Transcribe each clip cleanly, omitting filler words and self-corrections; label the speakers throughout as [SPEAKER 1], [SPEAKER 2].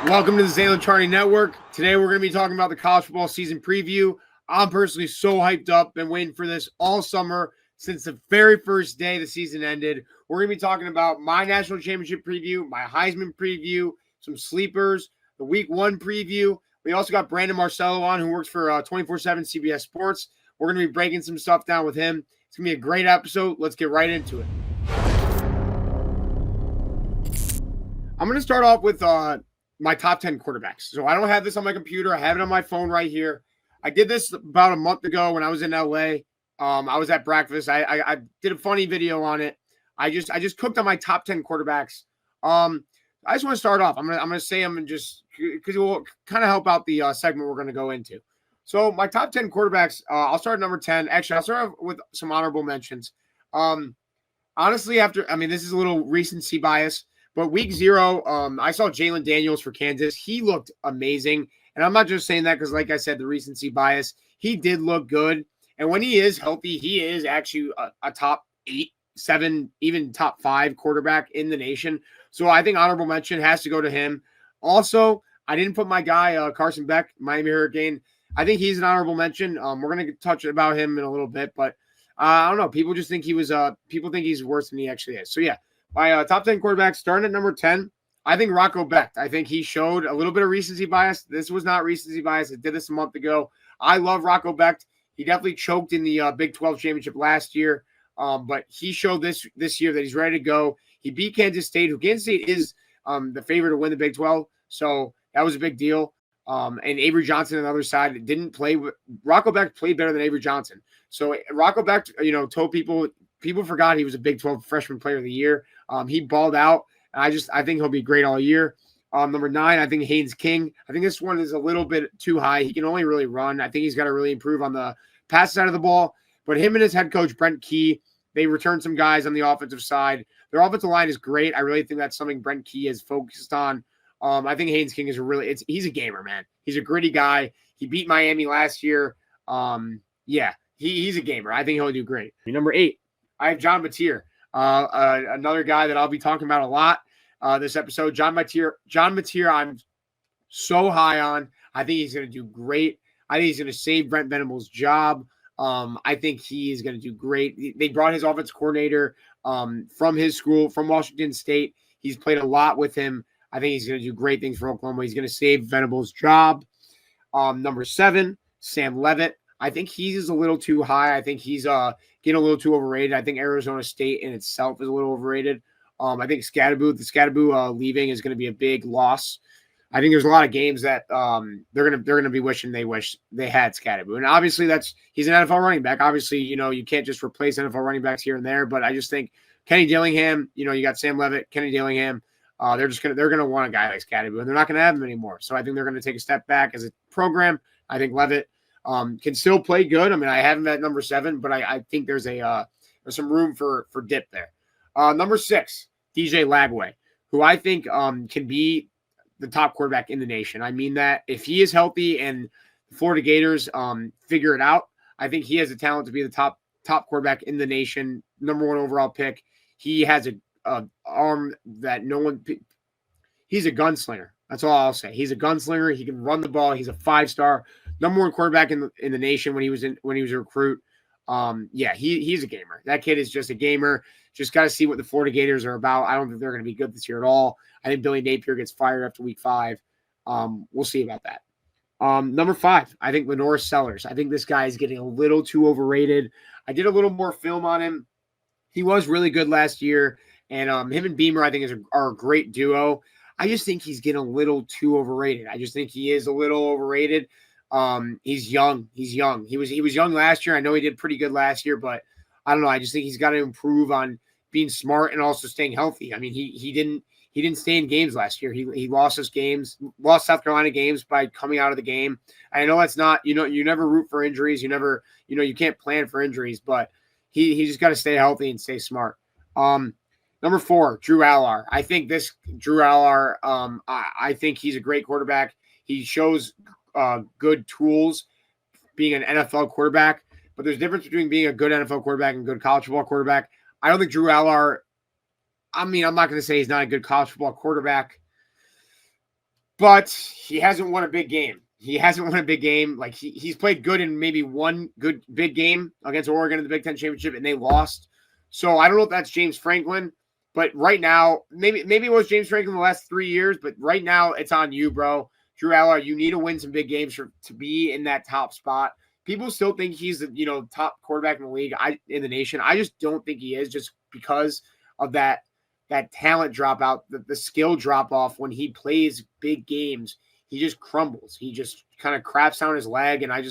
[SPEAKER 1] Welcome to the Zaylen Charney Network. Today we're going to be talking about the college football season preview. I'm personally so hyped up. Been waiting for this all summer since the very first day the season ended. We're going to be talking about my national championship preview, my Heisman preview, some sleepers, the week one preview. We also got Brandon Marcelo on, who works for 24/7 CBS Sports. We're going to be breaking some stuff down with him. It's going to be a great episode. Let's get right into it. I'm going to start off with my top 10 quarterbacks. So I don't have this on my computer. I have it on my phone right here. I did this about a month ago when I was in LA. I was at breakfast. I did a funny video on it. I just cooked on my top 10 quarterbacks. I just want to start off. I'm gonna say them just because it will kind of help out the segment we're going to go into. So my top 10 quarterbacks. I'll start at number 10. Actually, I'll start off with some honorable mentions. Honestly, this is a little recency bias. But week 0, I saw Jalen Daniels for Kansas. He looked amazing. And I'm not just saying that because, like I said, the recency bias. He did look good. And when he is healthy, he is actually a top 8, 7, even top 5 quarterback in the nation. So I think honorable mention has to go to him. Also, I didn't put my guy, Carson Beck, Miami Hurricane. I think he's an honorable mention. We're going to touch about him in a little bit. But I don't know. People just think people think he's worse than he actually is. So, yeah. My top 10 quarterbacks, starting at number 10, I think Rocco Becht. I think he showed a little bit of recency bias. This was not recency bias. I did this a month ago. I love Rocco Becht. He definitely choked in the Big 12 championship last year, but he showed this year that he's ready to go. He beat Kansas State, who Kansas State is the favorite to win the Big 12, so that was a big deal. And Avery Johnson on the other side didn't play. Rocco Becht played better than Avery Johnson. So Rocco Becht, told people forgot he was a Big 12 freshman player of the year. He balled out. I think he'll be great all year. Number 9, I think Haynes King. I think this one is a little bit too high. He can only really run. I think he's got to really improve on the pass side of the ball. But him and his head coach, Brent Key, they returned some guys on the offensive side. Their offensive line is great. I really think that's something Brent Key is focused on. I think Haynes King is he's a gamer, man. He's a gritty guy. He beat Miami last year. He's a gamer. I think he'll do great. Number 8, I have John Mateer. Another guy that I'll be talking about a lot this episode. John Mateer, I'm so high on. I think he's going to do great. I think he's going to save Brent Venables' job. I think he is going to do great. They brought his offensive coordinator from his school, from Washington State. He's played a lot with him. I think he's going to do great things for Oklahoma. He's going to save Venables' job. Number 7, Sam Leavitt. I think he's a little too high. I think he's getting a little too overrated. I think Arizona State in itself is a little overrated. I think the Scadaboo leaving is going to be a big loss. I think there's a lot of games that they're gonna be wishing they had Scadaboo. And obviously he's an NFL running back. Obviously, you can't just replace NFL running backs here and there. But I just think Kenny Dillingham, you got Sam Leavitt, Kenny Dillingham. They're gonna want a guy like Scadaboo, and they're not gonna have him anymore. So I think they're gonna take a step back as a program. I think Leavitt can still play good. I mean, I have him at number 7, but I think there's some room for dip there. Number 6, DJ Lagway, who I think can be the top quarterback in the nation. I mean that if he is healthy and the Florida Gators figure it out, I think he has the talent to be the top quarterback in the nation, number 1 overall pick. He has a arm that he's a gunslinger. That's all I'll say. He's a gunslinger. He can run the ball. He's a 5-star, number 1 quarterback in the nation when he was a recruit. He's a gamer. That kid is just a gamer. Just got to see what the Florida Gators are about. I don't think they're going to be good this year at all. I think Billy Napier gets fired after week 5. We'll see about that. Number 5, I think Lenore Sellers. I think this guy is getting a little too overrated. I did a little more film on him. He was really good last year, and him and Beamer I think are a great duo. I just think he's getting a little too overrated. I just think he is a little overrated. He's young. He was young last year. I know he did pretty good last year, but I don't know. I just think he's got to improve on being smart and also staying healthy. I mean, he didn't stay in games last year. He lost South Carolina games by coming out of the game. I know that's not, you never root for injuries. You never, you can't plan for injuries, but he just got to stay healthy and stay smart. Number 4, Drew Allar. I think this Drew Allar, I think he's a great quarterback. He shows good tools being an NFL quarterback, but there's a difference between being a good NFL quarterback and good college football quarterback. I don't think Drew Allar, I mean, I'm not going to say he's not a good college football quarterback, but he hasn't won a big game. He hasn't won a big game. Like he's played good in maybe one good big game against Oregon in the Big Ten championship, and they lost. So I don't know if that's James Franklin, but right now, maybe it was James Franklin the last 3 years, but right now it's on you, bro. Drew Aller, you need to win some big games to be in that top spot. People still think he's the top quarterback in the league, in the nation. I just don't think he is, just because of that talent dropout, the skill drop off when he plays big games. He just crumbles. He just kind of craps down his leg, and I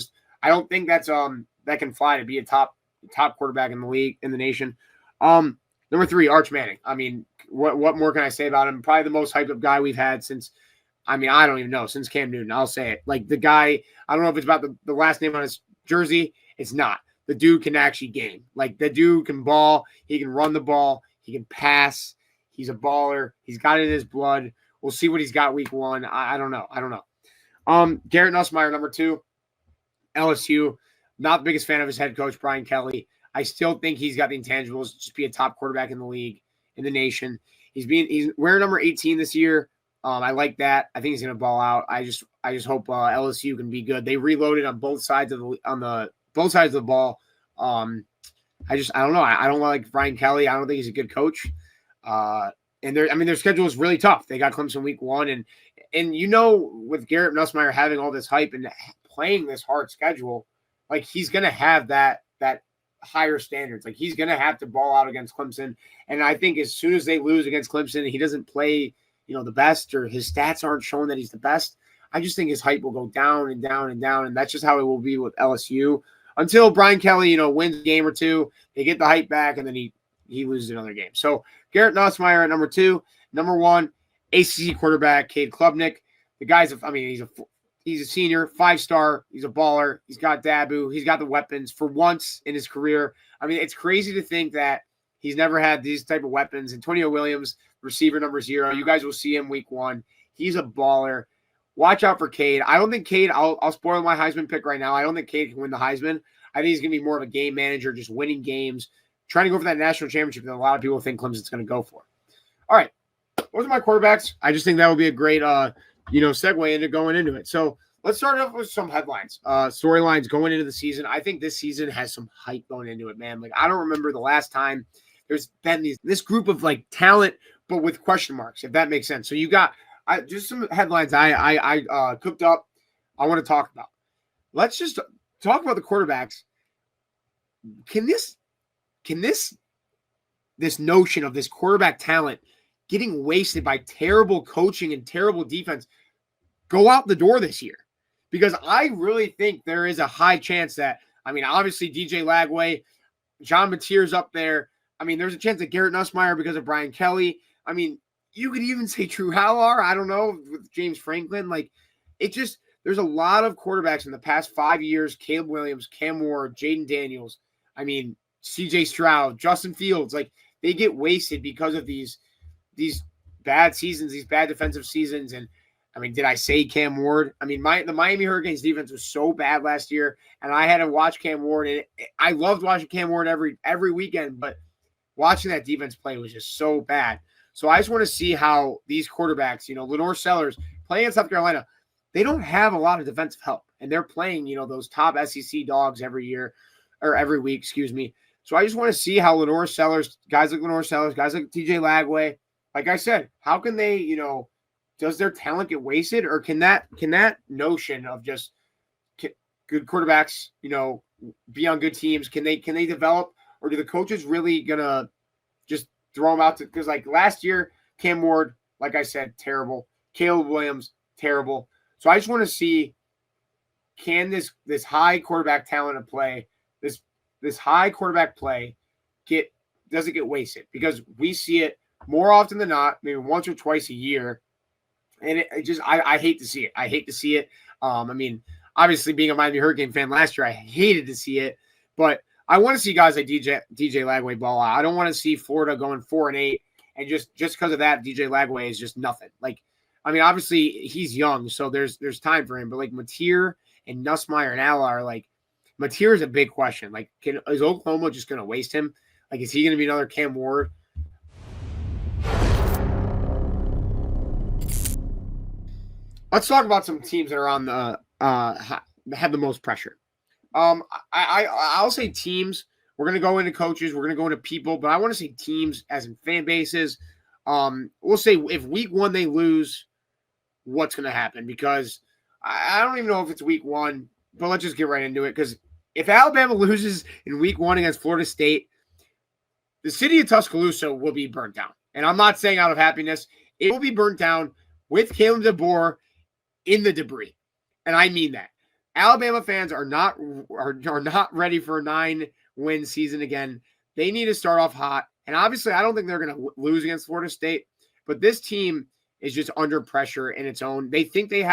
[SPEAKER 1] don't think that can fly to be a top quarterback in the league, in the nation. Number 3, Arch Manning. I mean, what more can I say about him? Probably the most hyped up guy we've had since, I don't even know, since Cam Newton. I'll say it. Like, the guy, I don't know if it's about the last name on his jersey. It's not. The dude can actually game. Like, the dude can ball. He can run the ball. He can pass. He's a baller. He's got it in his blood. We'll see what he's got week 1. I don't know. Garrett Nussmeier, number 2, LSU. Not the biggest fan of his head coach, Brian Kelly. I still think he's got the intangibles to just be a top quarterback in the league, in the nation. He's wearing number 18 this year. I like that. I think he's going to ball out. I just hope LSU can be good. They reloaded on both sides of the ball. I don't know. I don't like Brian Kelly. I don't think he's a good coach. And their schedule is really tough. They got Clemson week 1, and with Garrett Nussmeier having all this hype and playing this hard schedule, like, he's going to have that higher standards. Like, he's going to have to ball out against Clemson. And I think as soon as they lose against Clemson, he doesn't play, the best, or his stats aren't showing that he's the best. I just think his hype will go down and down and down. And that's just how it will be with LSU until Brian Kelly, wins a game or two. They get the hype back, and then he loses another game. So Garrett Nussmeier at number 2. Number 1, ACC quarterback, Cade Klubnik. The guy's, he's a senior, 5-star. He's a baller. He's got Dabu. He's got the weapons for once in his career. It's crazy to think that he's never had these type of weapons. Antonio Williams, receiver number 0. You guys will see him week 1. He's a baller. Watch out for Cade. I don't think Cade, I'll spoil my Heisman pick right now. I don't think Cade can win the Heisman. I think he's going to be more of a game manager, just winning games, trying to go for that national championship that a lot of people think Clemson's going to go for. All right. Those are my quarterbacks. I just think that would be a great segue into going into it. So let's start off with some headlines, storylines going into the season. I think this season has some hype going into it, man. Like, I don't remember the last time there's been this group of like talent, but with question marks, if that makes sense. So you got just some headlines I cooked up. I want to talk about. Let's just talk about the quarterbacks. Can this notion of this quarterback talent getting wasted by terrible coaching and terrible defense go out the door this year? Because I really think there is a high chance that, obviously DJ Lagway, John Mateer's up there. There's a chance that Garrett Nussmeier because of Brian Kelly. You could even say Drew Aller. I don't know, with James Franklin. Like, there's a lot of quarterbacks in the past 5 years, Caleb Williams, Cam Ward, Jaden Daniels, CJ Stroud, Justin Fields, like, they get wasted because of these bad seasons, these bad defensive seasons. And did I say Cam Ward? The Miami Hurricanes defense was so bad last year, and I had to watch Cam Ward, and I loved watching Cam Ward every weekend, but watching that defense play was just so bad. So I just want to see how these quarterbacks, Lenore Sellers playing in South Carolina, they don't have a lot of defensive help, and they're playing, those top SEC dogs every week, excuse me. So I just want to see how Lenore Sellers, guys like TJ Lagway, like I said, how can they, does their talent get wasted, or can that notion of just good quarterbacks, be on good teams, can they develop, or do the coaches really gonna just throw them out? Because like last year, Cam Ward, like I said, terrible. Caleb Williams, terrible. So I just want to see, can this high quarterback talent of play, this high quarterback play does it get wasted? Because we see it more often than not, maybe once or twice a year. And I hate to see it. I hate to see it. Obviously being a Miami Hurricane fan last year, I hated to see it, but I want to see guys like DJ Lagway ball out. I don't want to see Florida going 4-8. And just because of that, DJ Lagway is just nothing. Like, obviously he's young, so there's time for him, but like Mateer and Nussmeier and Aller, like, Mateer is a big question. Like, is Oklahoma just going to waste him? Like, is he going to be another Cam Ward? Let's talk about some teams that are on the have the most pressure. I'll say teams. We're gonna go into coaches. We're gonna go into people, but I want to say teams as in fan bases. We'll say if week one they lose, what's gonna happen? Because I don't even know if it's week one, but let's just get right into it. Because if Alabama loses in week one against Florida State, the city of Tuscaloosa will be burnt down. And I'm not saying out of happiness. It will be burnt down with Caleb DeBoer in the debris. And I mean that. Alabama fans are not ready for a 9-win season again. They need to start off hot. And obviously, I don't think they're going to lose against Florida State. But this team is just under pressure in its own. They think they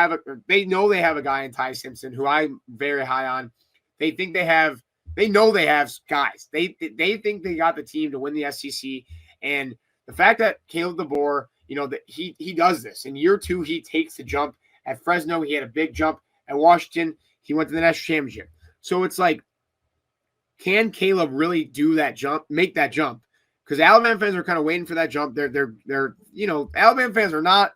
[SPEAKER 1] know they have a guy in Ty Simpson who I'm very high on. They know they have guys. They think they got the team to win the SEC. And the fact that Caleb DeBoer, that he does this. In year two, he takes the jump. At Fresno, he had a big jump. At Washington, he went to the national championship. So it's like, can Caleb really do that jump, make that jump? Because Alabama fans are kind of waiting for that jump. They're Alabama fans they're not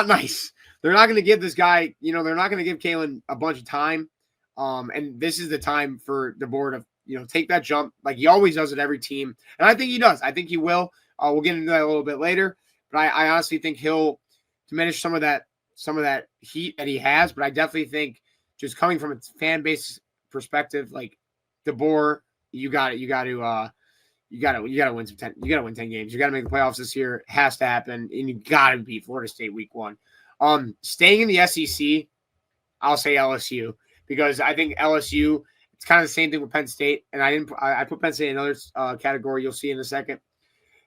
[SPEAKER 1] nice. They're not going to give this guy, they're not going to give Caleb a bunch of time. And this is the time for DeBoer to, take that jump like he always does at every team. And I think he does. I think he will. We'll get into that a little bit later. But I honestly think he'll diminish some of that heat that he has. But I definitely think just coming from a fan base perspective, like DeBoer, you got to win 10 games. You got to make the playoffs this year. It has to happen. And you got to beat Florida State week one. Staying in the SEC, I'll say LSU because I think LSU, it's kind of the same thing with Penn State. And I put Penn State in another category you'll see in a second.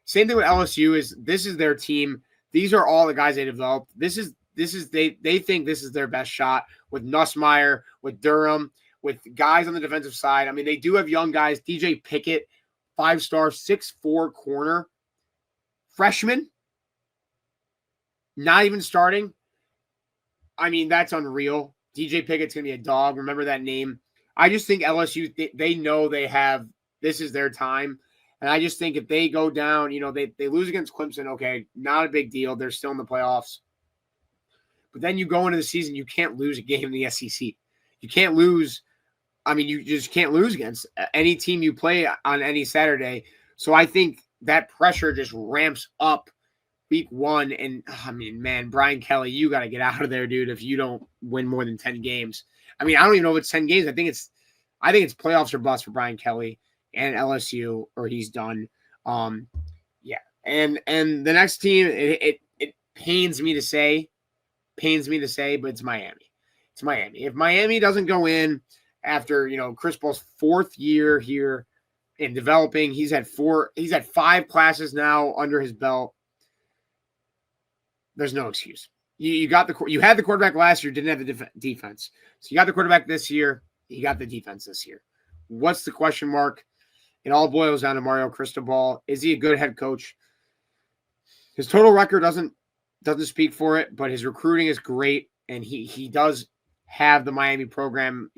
[SPEAKER 1] Same thing with LSU is this is their team. These are all the guys they developed. They think this is their best shot with Nussmeier, with Durham, with guys on the defensive side. I mean, they do have young guys. DJ Pickett, 5-star, 6'4" corner, freshman, not even starting. I mean, that's unreal. DJ Pickett's going to be a dog. Remember that name. I just think LSU, they know this is their time. And I just think if they go down, they lose against Clemson, okay, not a big deal. They're still in the playoffs. But then you go into the season, you can't lose a game in the SEC. You can't lose. I mean, you just can't lose against any team you play on any Saturday. So I think that pressure just ramps up week one. And, I mean, man, Brian Kelly, you got to get out of there, dude, if you don't win more than 10 games. I mean, I don't even know if it's 10 games. I think it's playoffs or bust for Brian Kelly and LSU, or he's done. Yeah. And the next team, it pains me to say, but it's Miami. It's Miami. If Miami doesn't go in after, Chris Paul's fourth year here in developing, he's had 5 classes now under his belt. There's no excuse. You had the quarterback last year, didn't have the defense. So you got the quarterback this year. You got the defense this year. What's the question mark? It all boils down to Mario Cristobal. Is he a good head coach? His total record doesn't speak for it, but his recruiting is great, and he does have the Miami program.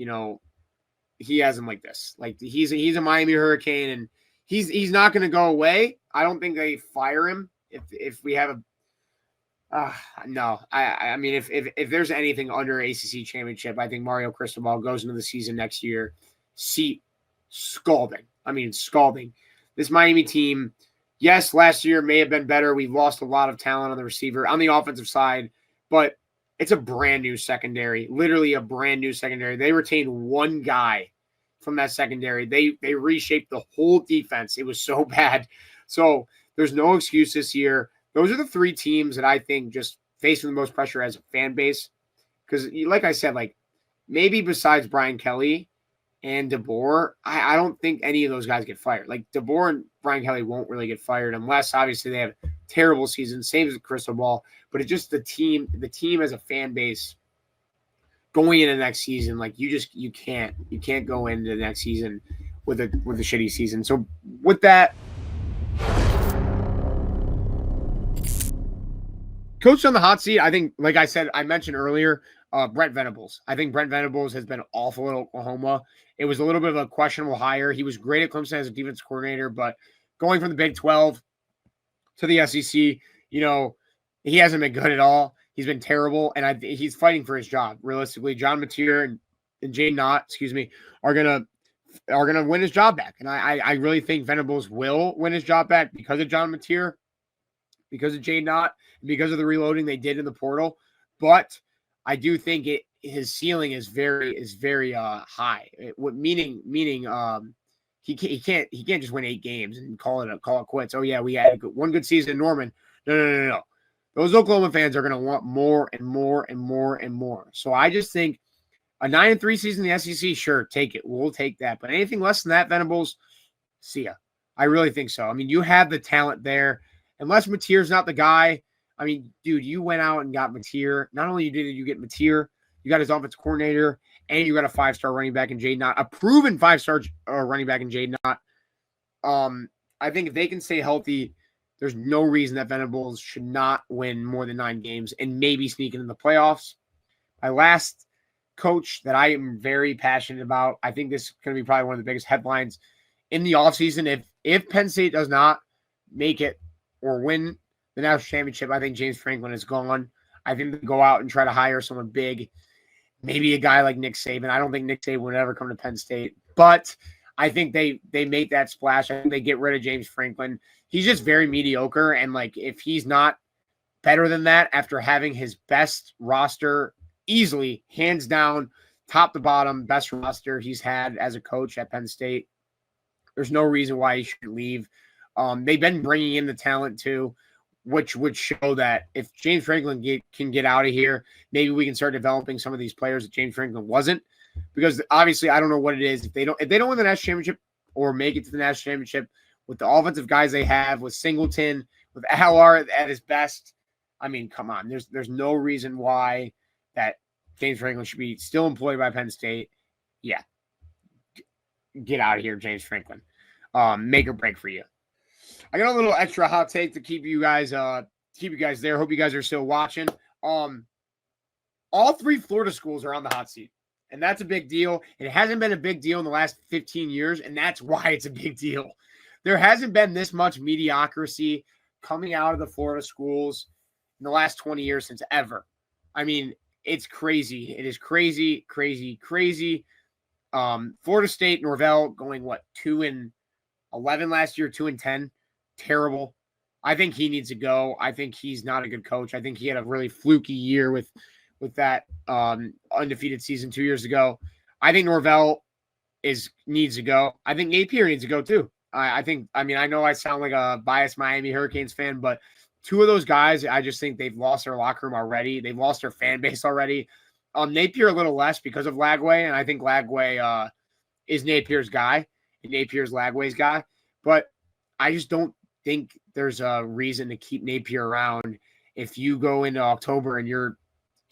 [SPEAKER 1] He has him like this. Like he's a Miami Hurricane, and he's not going to go away. I don't think they fire him if we have a. No, I mean if there's anything under ACC championship, I think Mario Cristobal goes into the season next year, seat scalding. I mean scalding. This Miami team, yes, last year may have been better. We lost a lot of talent on the receiver, on the offensive side, but it's a brand new secondary, literally a brand new secondary. They retained one guy from that secondary. They reshaped the whole defense. It was so bad. So there's no excuse this year. Those are the 3 teams that I think just facing the most pressure as a fan base. Because like I said, like maybe besides Brian Kelly and DeBoer, I don't think any of those guys get fired. Like DeBoer and Brian Kelly won't really get fired unless obviously they have terrible seasons, same as Cristobal. But it's just the team as a fan base going into the next season. Like you can't go into the next season with a shitty season. So with that, coach on the hot seat, I think, like I said, I mentioned earlier, Brent Venables. I think Brent Venables has been awful at Oklahoma. It was a little bit of a questionable hire. He was great at Clemson as a defense coordinator, but going from the Big 12 to the SEC, he hasn't been good at all. He's been terrible, and he's fighting for his job. Realistically, John Mateer and Jay Knott, are gonna win his job back. And I really think Venables will win his job back because of John Mateer, because of Jay Knott, because of the reloading they did in the portal. But I do think his ceiling is very high. Meaning he can't just win 8 games and call it quits. Oh yeah, we had one good season in Norman. No. Those Oklahoma fans are going to want more and more and more and more. So I just think a 9-3 season in the SEC, sure, take it. We'll take that. But anything less than that, Venables, see ya. I really think so. I mean, you have the talent there. Unless Mateer's not the guy. I mean, dude, you went out and got Mateer. Not only did you get Mateer, you got his offensive coordinator, and you got a 5-star running back in Jay Knott, a proven 5-star running back in Jay Knott. I think if they can stay healthy, there's no reason that Venables should not win more than 9 games and maybe sneak into the playoffs. My last coach that I am very passionate about, I think this is going to be probably one of the biggest headlines in the offseason. If Penn State does not make it or win the national championship, I think James Franklin is gone. I think they go out and try to hire someone big, maybe a guy like Nick Saban. I don't think Nick Saban would ever come to Penn State, but I think they make that splash. I think they get rid of James Franklin. He's just very mediocre, and like if he's not better than that after having his best roster easily, hands down, top to bottom, best roster he's had as a coach at Penn State, there's no reason why he should leave. They've been bringing in the talent too, which would show that if James Franklin can get out of here, maybe we can start developing some of these players that James Franklin wasn't. Because obviously, I don't know what it is. If they don't win the national championship or make it to the national championship with the offensive guys they have, with Singleton, with Allar at his best, I mean, come on. There's no reason why that James Franklin should be still employed by Penn State. Yeah, get out of here, James Franklin. Make or break for you. I got a little extra hot take to keep you guys there. Hope you guys are still watching. All 3 Florida schools are on the hot seat. And that's a big deal. It hasn't been a big deal in the last 15 years, and that's why it's a big deal. There hasn't been this much mediocrity coming out of the Florida schools in the last 20 years since ever. I mean, it's crazy. It is crazy. Florida State, Norvell going, 2-11 last year, 2-10. Terrible. I think he needs to go. I think he's not a good coach. I think he had a really fluky year with that undefeated season 2 years ago. I think Norvell needs to go. I think Napier needs to go too. I know I sound like a biased Miami Hurricanes fan, but 2 of those guys, I just think they've lost their locker room already. They've lost their fan base already. Napier a little less because of Lagway, and I think Lagway is Napier's guy, and Napier's Lagway's guy. But I just don't think there's a reason to keep Napier around if you go into October and you're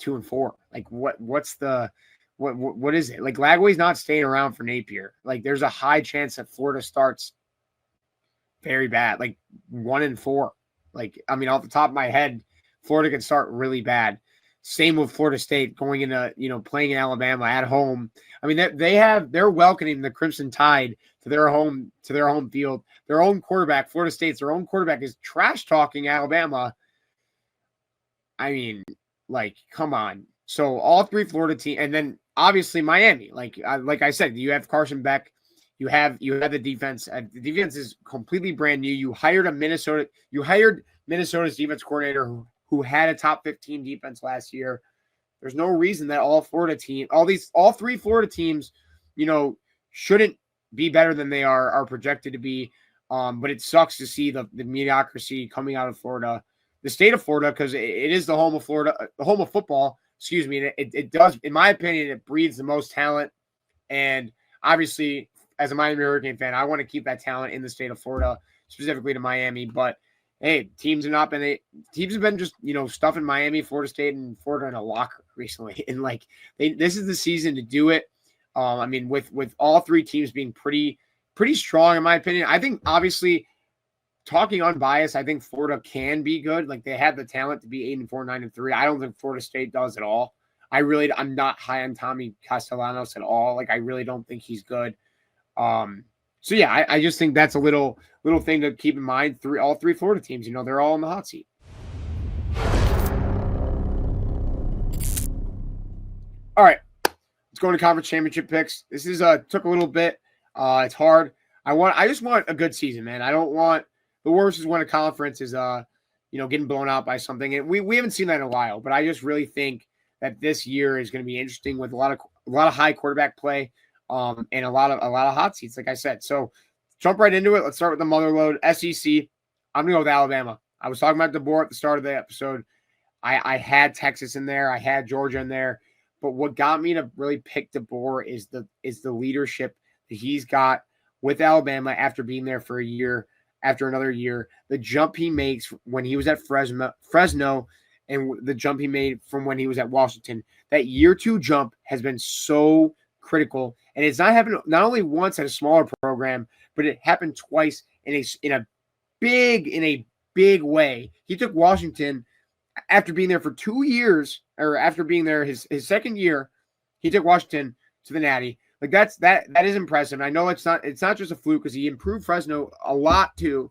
[SPEAKER 1] 2-4. Like what is it? Like Lagway's not staying around for Napier. Like there's a high chance that Florida starts very bad, like 1-4. Like, I mean, off the top of my head, Florida can start really bad. Same with Florida State going into, playing in Alabama at home. I mean, they're welcoming the Crimson Tide to their home field. Their own quarterback, Florida State's their own quarterback is trash talking Alabama. I mean, like, come on. So all 3 Florida teams, and then obviously Miami. Like I said, you have Carson Beck. You have the defense. The defense is completely brand new. You hired Minnesota's defense coordinator who had a top 15 defense last year. There's no reason that all 3 Florida teams, shouldn't be better than they are projected to be. But it sucks to see the mediocrity coming out of Florida, the state of Florida, because it is the home of Florida, the home of football. Excuse me. It does, in my opinion, it breeds the most talent. And obviously, as a Miami Hurricane fan, I want to keep that talent in the state of Florida, specifically to Miami. But hey, teams have been just, stuffing Miami, Florida State, and Florida in a locker recently. And like, this is the season to do it. I mean, with all 3 teams being pretty strong, in my opinion. I think, obviously, talking unbiased, I think Florida can be good. Like, they have the talent to be 8-4, 9-3. I don't think Florida State does at all. I'm not high on Tommy Castellanos at all. Like, I really don't think he's good. So yeah, I just think that's a little thing to keep in mind. All three Florida teams, they're all in the hot seat. All right. Let's go to conference championship picks. This is took a little bit. It's hard. I just want a good season, man. I don't want the worst is when a conference is getting blown out by something. And we haven't seen that in a while, but I just really think that this year is going to be interesting with a lot of high quarterback play, and a lot of hot seats, like I said. So jump right into it. Let's start with the mother load. SEC. I'm gonna go with Alabama. I was talking about DeBoer at the start of the episode. I had Texas in there. I had Georgia in there. But what got me to really pick DeBoer is the leadership that he's got with Alabama after being there for a year, after another year. The jump he makes when he was at Fresno, and the jump he made from when he was at Washington. That year 2 jump has been so critical, and it's not happened not only once at a smaller program, but it happened twice in a big way. He took Washington after being there for 2 years, or after being there his second year. He took Washington to the Natty. Like that is impressive. I know it's not just a fluke, because he improved Fresno a lot too.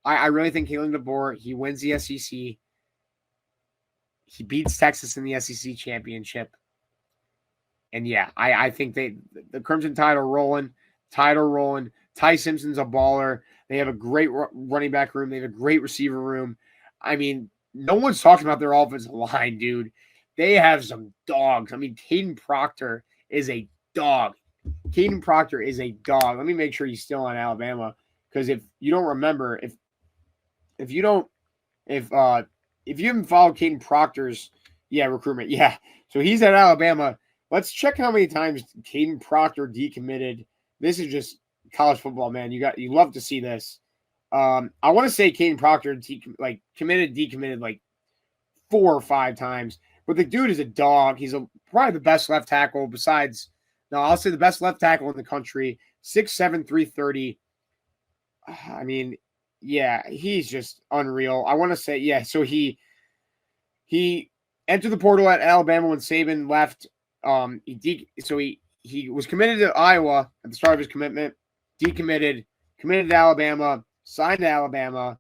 [SPEAKER 1] I really think Kalen DeBoer, he wins the SEC. He beats Texas in the SEC championship. And yeah, I think the Crimson Tide are rolling. Ty Simpson's a baller. They have a great running back room. They have a great receiver room. I mean, no one's talking about their offensive line, dude. They have some dogs. I mean, Caden Proctor is a dog. Let me make sure he's still on Alabama, because if you don't remember, if you haven't followed Caden Proctor's recruitment, so he's at Alabama. Let's check how many times Caden Proctor decommitted. This is just college football, man. You love to see this. I want to say Caden Proctor decommitted like 4 or 5 times, but the dude is a dog. He's probably the best left tackle besides. No, I'll say the best left tackle in the country. 6'7", 330. I mean, yeah, he's just unreal. I want to say, so he entered the portal at Alabama when Saban left. He was committed to Iowa at the start of his commitment, decommitted, committed to Alabama, signed to Alabama.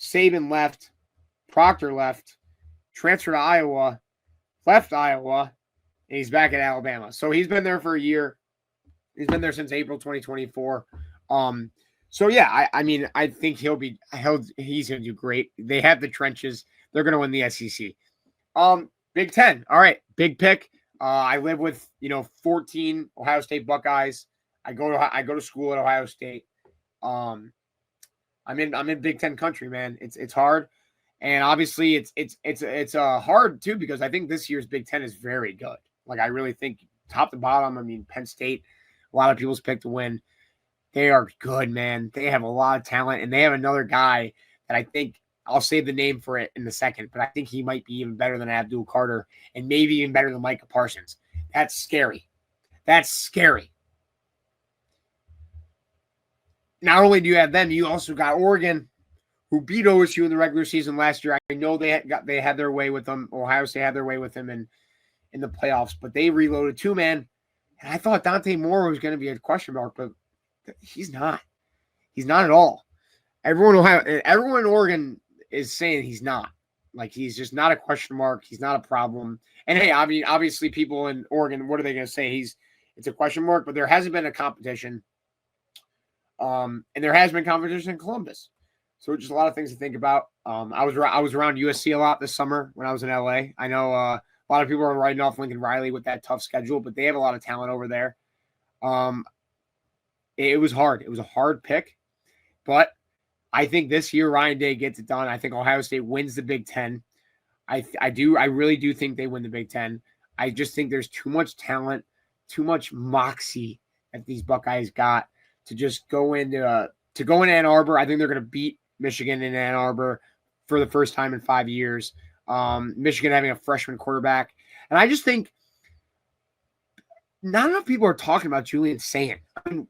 [SPEAKER 1] Saban left, Proctor left, transferred to Iowa, left Iowa, and he's back at Alabama. So he's been there for a year. He's been there since April 2024. I mean, I think he's going to do great. They have the trenches. They're going to win the SEC. Big Ten. All right, big pick. I live with 14 Ohio State Buckeyes. I go to school at Ohio State. I'm in Big Ten country, man. It's hard, and obviously it's hard too, because I think this year's Big Ten is very good. Like, I really think top to bottom. I mean, Penn State, a lot of people's pick to win. They are good, man. They have a lot of talent, and they have another guy that I think, I'll save the name for it in a second, but I think he might be even better than Abdul Carter, and maybe even better than Micah Parsons. That's scary. Not only do you have them, you also got Oregon, who beat OSU in the regular season last year. I know they had their way with them. Ohio State had their way with them in the playoffs, but they reloaded too, man. And I thought Dante Moore was going to be a question mark, but he's not. He's not at all. Everyone in Oregon is saying he's not. Like, he's just not a question mark. He's not a problem. And hey, I mean, obviously people in Oregon, what are they going to say? It's a question mark, but there hasn't been a competition. And there has been competition in Columbus. So just a lot of things to think about. I was around USC a lot this summer when I was in LA. I know a lot of people are writing off Lincoln Riley with that tough schedule, but they have a lot of talent over there. It was hard. It was a hard pick, but I think this year Ryan Day gets it done. I think Ohio State wins the Big Ten. I really do think they win the Big Ten. I just think there's too much talent, too much moxie that these Buckeyes got to just go into Ann Arbor. I think they're going to beat Michigan in Ann Arbor for the first time in 5 years. Michigan having a freshman quarterback, and I just think not enough people are talking about Julian Sayin. I mean,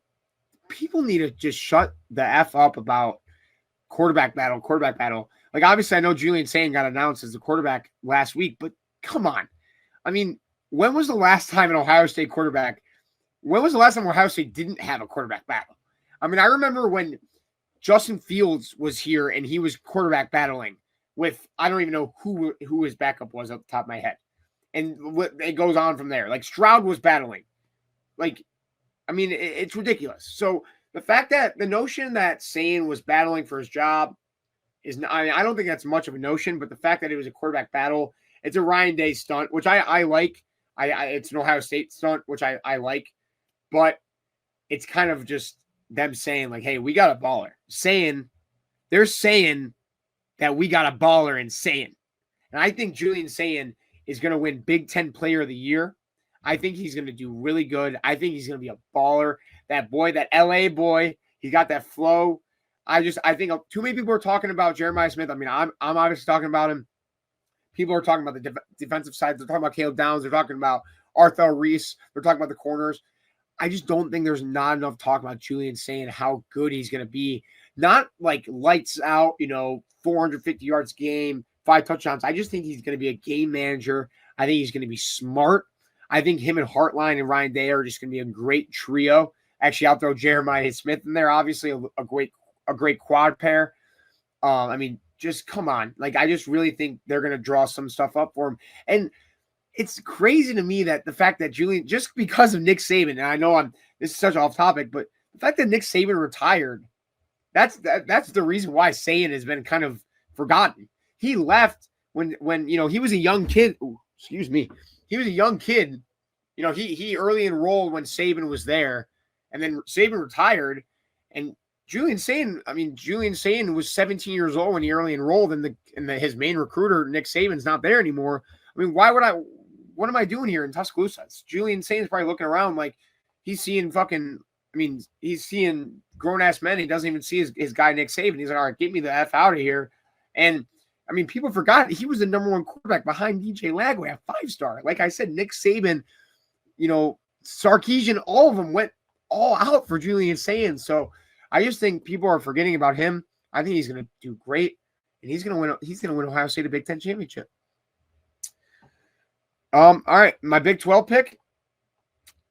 [SPEAKER 1] people need to just shut the F up about quarterback battle. Like, obviously, I know Julian Sayin got announced as the quarterback last week, but come on. I mean, when was the last time Ohio State didn't have a quarterback battle? I mean, I remember when Justin Fields was here and he was quarterback battling with, I don't even know who his backup was off the top of my head. and it goes on from there. Like Stroud was battling. Like, I mean, it's ridiculous. So the fact that the notion that Sane was battling for his job is, I don't think that's much of a notion, but the fact that it was a quarterback battle, it's a Ryan Day stunt, which I like. It's an Ohio State stunt, which I like, but it's kind of just them saying like, hey, we got a baller. They're saying that we got a baller in Sane. And I think Julian Sane is going to win Big Ten Player of the Year. I think he's going to do really good. I think he's going to be a baller. That boy, that LA boy, he got that flow. I think too many people are talking about Jeremiah Smith. I mean, I'm obviously talking about him. People are talking about the defensive side. They're talking about Caleb Downs. They're talking about Arthur Reese. They're talking about the corners. I just don't think there's not enough talk about Julian Sane, how good he's going to be. Not like lights out, 450 yards game, 5 touchdowns. I just think he's going to be a game manager. I think he's going to be smart. I think him and Hartline and Ryan Day are just going to be a great trio. Actually, I'll throw Jeremiah Smith in there. Obviously, a great quad pair. I mean, just come on. Like, I just really think they're going to draw some stuff up for him. And it's crazy to me that the fact that Julian, just because of Nick Saban, and I know this is such off topic, but the fact that Nick Saban retired, that's the reason why Sane has been kind of forgotten. He left when he was a young kid. Ooh, excuse me. He was a young kid. He early enrolled when Saban was there, and then Saban retired. And Julian Sane was 17 years old when he early enrolled, and his main recruiter, Nick Saban's not there anymore. I mean, what am I doing here in Tuscaloosa? Julian Sane's probably looking around like he's seeing he's seeing grown-ass men. He doesn't even see his guy, Nick Saban. He's like, all right, get me the F out of here. And, I mean, people forgot he was the number one quarterback behind DJ Lagway, a 5-star. Like I said, Nick Saban, Sarkisian, all of them went all out for Julian Sane. So I just think people are forgetting about him. I think he's going to do great, and he's going to win Ohio State a Big Ten championship. All right, my Big 12 pick.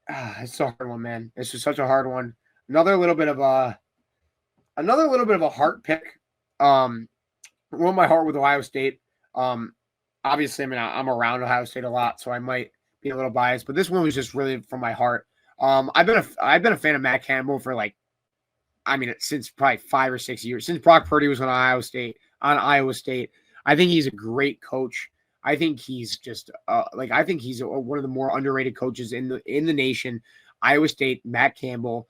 [SPEAKER 1] It's a hard one, man. It's just such a hard one. Another little bit of a heart pick. Won my heart with Ohio State. Obviously, I mean, I'm around Ohio State a lot, so I might be a little biased, but this one was just really from my heart. I've been a fan of Matt Campbell for since probably 5 or 6 years, since Brock Purdy was on Iowa State. I think he's a great coach. I think he's just I think he's one of the more underrated coaches in the nation. Iowa State, Matt Campbell.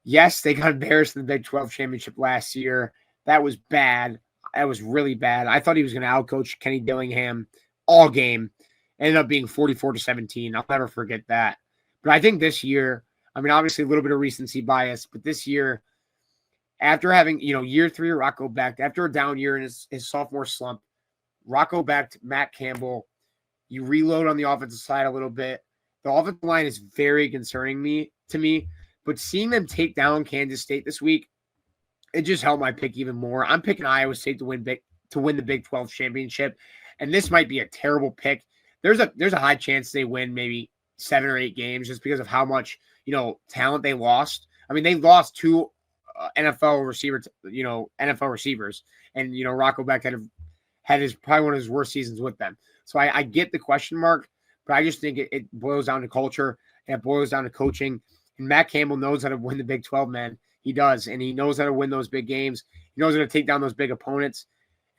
[SPEAKER 1] Yes, they got embarrassed in the Big 12 championship last year. That was bad. That was really bad. I thought he was going to outcoach Kenny Dillingham all game. Ended up being 44-17. I'll never forget that. But I think this year, I mean, obviously a little bit of recency bias, but this year, after having, year 3 of Rocco Becht, after a down year in his sophomore slump, Rocco Becht, Matt Campbell, you reload on the offensive side a little bit. The offensive line is very concerning to me, but seeing them take down Kansas State this week, it just helped my pick even more. I'm picking Iowa State to win the Big 12 championship, and this might be a terrible pick. There's a high chance they win maybe 7 or 8 games just because of how much talent they lost. I mean, they lost 2 NFL receivers, and Rocco Becht had probably one of his worst seasons with them. So I get the question mark, but I just think it boils down to culture and it boils down to coaching. And Matt Campbell knows how to win the Big 12, man. He does, and he knows how to win those big games. He knows how to take down those big opponents.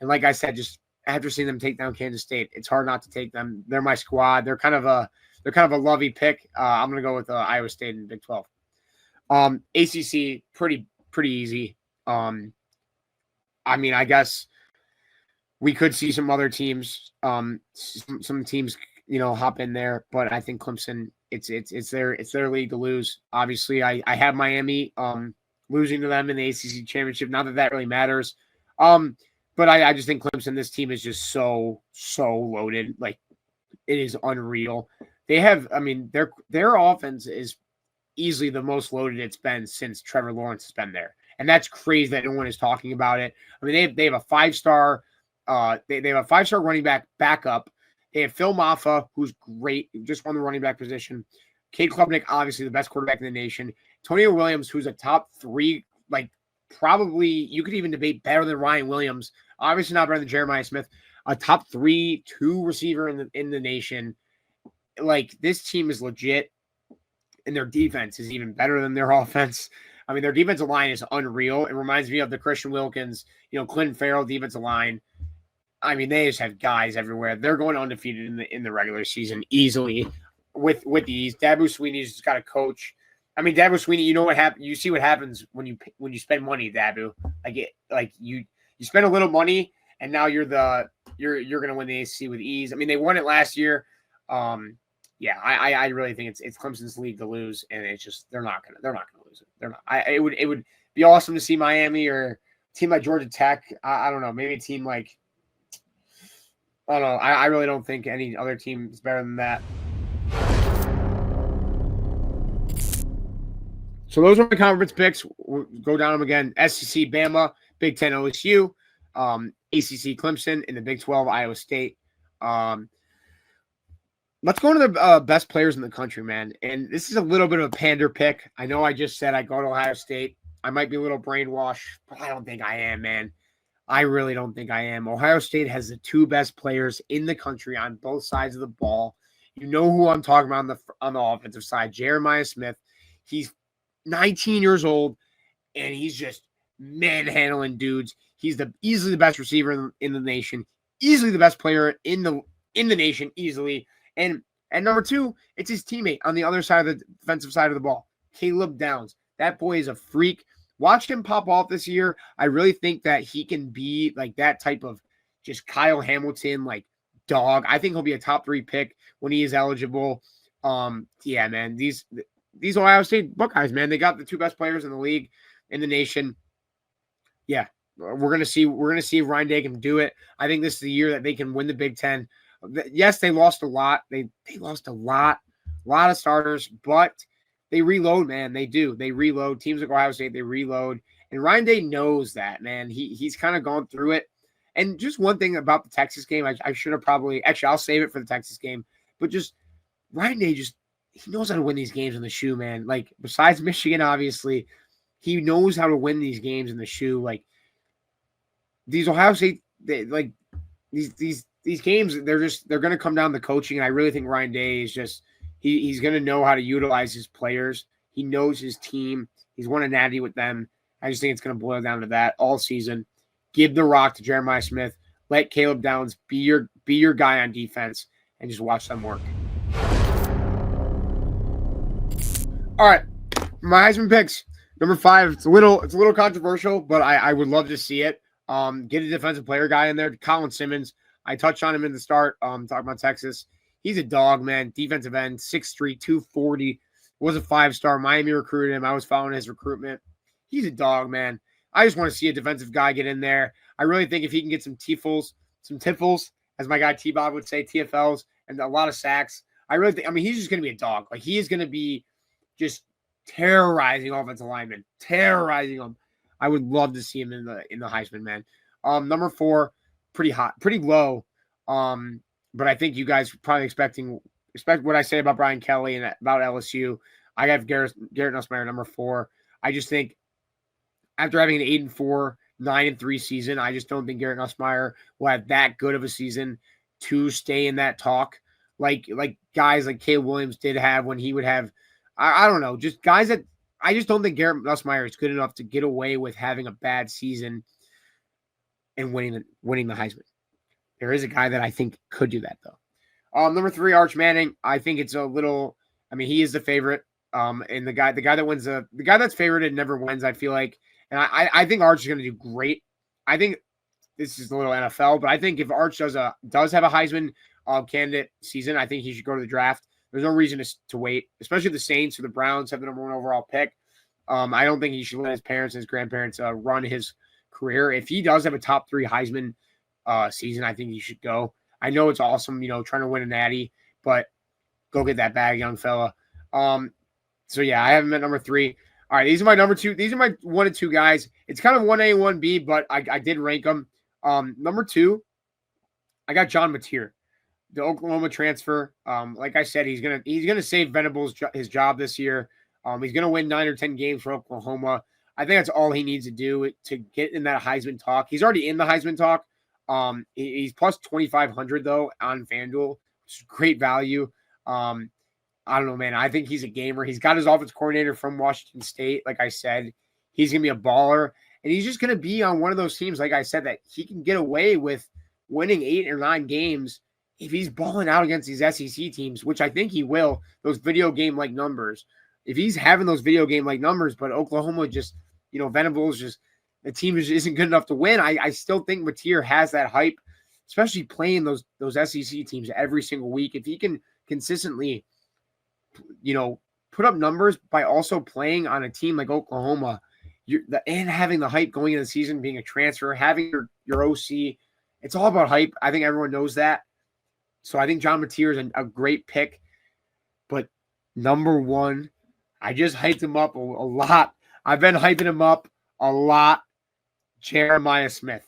[SPEAKER 1] And like I said, just after seeing them take down Kansas State, it's hard not to take them. They're my squad. They're kind of a lovey pick. I'm going to go with Iowa State in the Big 12. ACC, pretty easy. I mean, I guess we could see some other teams, some teams, hop in there, but I think Clemson, it's their league to lose. Obviously, I have Miami losing to them in the ACC championship. Not that that really matters, but I just think Clemson, this team is just so loaded. Like, it is unreal. They have, I mean, their offense is easily the most loaded it's been since Trevor Lawrence has been there, and that's crazy that no one is talking about it. I mean, they have a 5-star. They have a 5-star running back backup. They have Phil Maffa, who's great, just won the running back position. Cade Klubnik, obviously the best quarterback in the nation. Antonio Williams, who's a top 3, like probably you could even debate better than Ryan Williams. Obviously not better than Jeremiah Smith. a top 3-2 receiver in the nation. Like, this team is legit, and their defense is even better than their offense. I mean, their defensive line is unreal. It reminds me of the Christian Wilkins, Clinton Farrell defensive line. I mean, they just have guys everywhere. They're going undefeated in the regular season easily with these. Dabo Sweeney's just got a coach. I mean, Dabo Sweeney, you know what happens. You see what happens when you spend money, Dabo. You spend a little money, and now you're going to win the ACC with ease. I mean, they won it last year. Yeah, I really think it's Clemson's league to lose, and it's just they're not gonna lose it. They're not. It would be awesome to see Miami or a team like Georgia Tech. I don't know, maybe a team like. I don't know. I really don't think any other team is better than that. So those are my conference picks. We'll go down them again. SEC, Bama. Big Ten, OSU. ACC, Clemson. In the Big 12, Iowa State. Let's go into the best players in the country, man. And this is a little bit of a pander pick. I know I just said I go to Ohio State. I might be a little brainwashed, but I don't think I am, man. I really don't think I am. Ohio State has the 2 best players in the country on both sides of the ball. You know who I'm talking about on the offensive side, Jeremiah Smith. He's 19 years old, and he's just manhandling dudes. He's easily the best receiver in the nation, easily the best player in the nation, easily. And at number 2, it's his teammate on the other side of the defensive side of the ball, Caleb Downs. That boy is a freak. Watch him pop off this year. I really think that he can be like that type of just Kyle Hamilton, like dog. I think he'll be a top 3 pick when he is eligible. Yeah, man, these Ohio State Buckeyes, man, they got the 2 best players in the league, in the nation. Yeah, we're gonna see if Ryan Day can do it. I think this is the year that they can win the Big Ten. Yes, they lost a lot. They lost a lot of starters, but they reload, man. They do. They reload. Teams like Ohio State, they reload. And Ryan Day knows that, man. He's kind of gone through it. And just one thing about the Texas game, I should have probably – actually, I'll save it for the Texas game. But just Ryan Day he knows how to win these games in the shoe, man. Like, besides Michigan, obviously, he knows how to win these games in the shoe. Like, these Ohio State – these games, they're going to come down to coaching. And I really think Ryan Day is just – He's going to know how to utilize his players. He knows his team. He's won a natty with them. I just think it's going to boil down to that all season. Give the rock to Jeremiah Smith. Let Caleb Downs be your guy on defense, and just watch them work. All right, my Heisman picks. Number 5. It's a little controversial, but I would love to see it. Get a defensive player guy in there. Colin Simmons. I touched on him in the start. Talking about Texas. He's a dog, man. Defensive end, 6'3", 240. Was a 5-star. Miami recruited him. I was following his recruitment. He's a dog, man. I just want to see a defensive guy get in there. I really think if he can get some tiffles, as my guy T-Bob would say, TFLs, and a lot of sacks, he's just going to be a dog. Like, he is going to be just terrorizing offensive linemen, terrorizing them. I would love to see him in the Heisman, man. Number 4, pretty hot, pretty low. But I think you guys are probably expect what I say about Brian Kelly and about LSU. I have Garrett Nussmeier number 4. I just think after having an 8-4, 9-3 season, I just don't think Garrett Nussmeier will have that good of a season to stay in that talk. Like guys like Caleb Williams did have when he would have, I don't know, just guys that I just don't think Garrett Nussmeier is good enough to get away with having a bad season and winning the Heisman. There is a guy that I think could do that, though. Number 3, Arch Manning. I think it's a little – he is the favorite. And the guy that wins the guy that's favorited never wins, I feel like. And I think Arch is going to do great. I think this is a little NFL, but I think if Arch does have a Heisman candidate season, I think he should go to the draft. There's no reason to wait, especially the Saints or the Browns have the number 1 overall pick. I don't think he should let his parents and his grandparents run his career. If he does have a top 3 Heisman season, I think he should go. I know it's awesome, trying to win a natty, but go get that bag, young fella. So yeah, I have him at number 3. All right, these are my number 2. These are my 1 and 2 guys. It's kind of 1A and 1B, but I did rank them. Number 2, I got John Mateer, the Oklahoma transfer. Like I said, he's gonna save Venables his job this year. He's gonna win 9 or 10 games for Oklahoma. I think that's all he needs to do to get in that Heisman talk. He's already in the Heisman talk. He's plus 2,500 though on FanDuel. It's great value. I don't know, man. I think he's a gamer. He's got his offense coordinator from Washington State. Like I said, he's gonna be a baller, and he's just gonna be on one of those teams. Like I said, that he can get away with winning 8 or 9 games if he's balling out against these SEC teams, which I think he will. Those video game like numbers. If he's having those video game like numbers, but Oklahoma just, Venables just the team isn't good enough to win. I still think Mateer has that hype, especially playing those SEC teams every single week. If he can consistently, put up numbers by also playing on a team like Oklahoma, and having the hype going into the season, being a transfer, having your OC, it's all about hype. I think everyone knows that. So I think John Mateer is a great pick. But number 1, I just hyped him up a lot. I've been hyping him up a lot. Jeremiah Smith.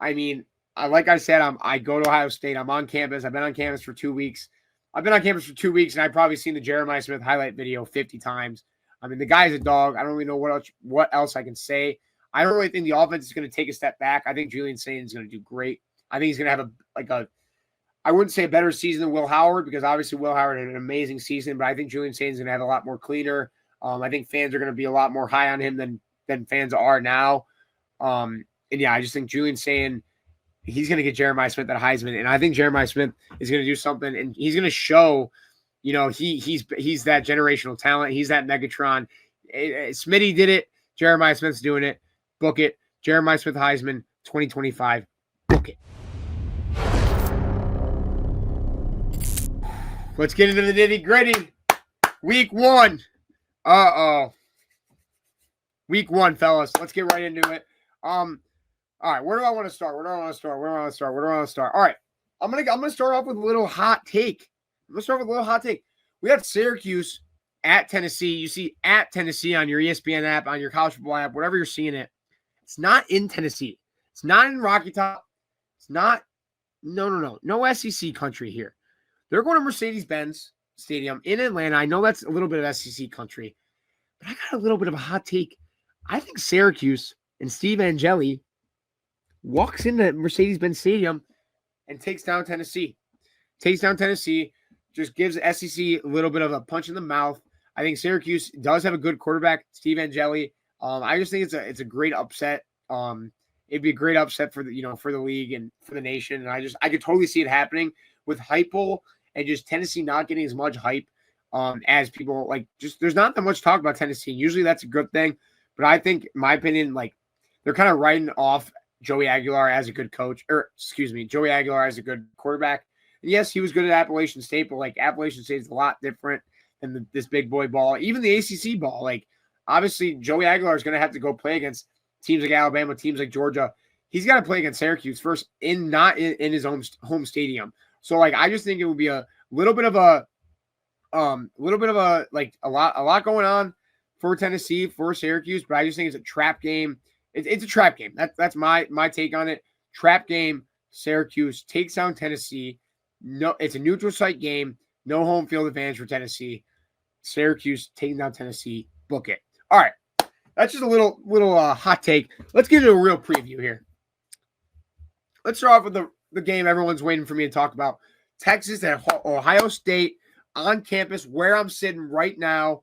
[SPEAKER 1] I mean, like I said, I go to Ohio State. I'm on campus. I've been on campus for 2 weeks. And I've probably seen the Jeremiah Smith highlight video 50 times. I mean, the guy's a dog. I don't really know what else I can say. I don't really think the offense is going to take a step back. I think Julian Sayin is going to do great. I think he's going to have I wouldn't say a better season than Will Howard, because obviously Will Howard had an amazing season, but I think Julian Sayin is going to have a lot more cleaner. I think fans are going to be a lot more high on him than fans are now. And yeah, I just think Julian Sayin, he's going to get Jeremiah Smith that Heisman, and I think Jeremiah Smith is going to do something, and he's going to show, he's that generational talent. He's that Megatron. Smitty did it. Jeremiah Smith's doing it. Book it. Jeremiah Smith Heisman 2025. Book it. Let's get into the nitty gritty. Week 1. Week 1, fellas. Let's get right into it. All right, where do I want to start? All right, I'm gonna start off with a little hot take. We have Syracuse at Tennessee. You see at Tennessee on your ESPN app, on your college football app, whatever you're seeing it. It's not in Tennessee. It's not in Rocky Top. It's not. No SEC country here. They're going to Mercedes-Benz Stadium in Atlanta. I know that's a little bit of SEC country, but I got a little bit of a hot take. I think Syracuse and Steve Angeli walks into Mercedes-Benz Stadium and takes down Tennessee. Just gives SEC a little bit of a punch in the mouth. I think Syracuse does have a good quarterback, Steve Angeli. I just think it's a great upset. It'd be a great upset for the league and for the nation. And I could totally see it happening with Heupel and just Tennessee not getting as much hype as people like. Just there's not that much talk about Tennessee. Usually that's a good thing, but I think, in my opinion, like they're kind of writing off Joey Aguilar as a good coach, Joey Aguilar as a good quarterback. And yes, he was good at Appalachian State, but like Appalachian State is a lot different than this big boy ball, even the ACC ball. Like obviously Joey Aguilar is going to have to go play against teams like Alabama, teams like Georgia. He's got to play against Syracuse first, not in his own home stadium. So like I just think it would be a little bit of a lot going on for Tennessee, for Syracuse, but I just think it's a trap game. It's a trap game. That's my take on it. Trap game. Syracuse takes down Tennessee. No, it's a neutral site game. No home field advantage for Tennessee. Syracuse taking down Tennessee. Book it. All right. That's just a little hot take. Let's get into a real preview here. Let's start off with the game everyone's waiting for me to talk about. Texas at Ohio State on campus, where I'm sitting right now.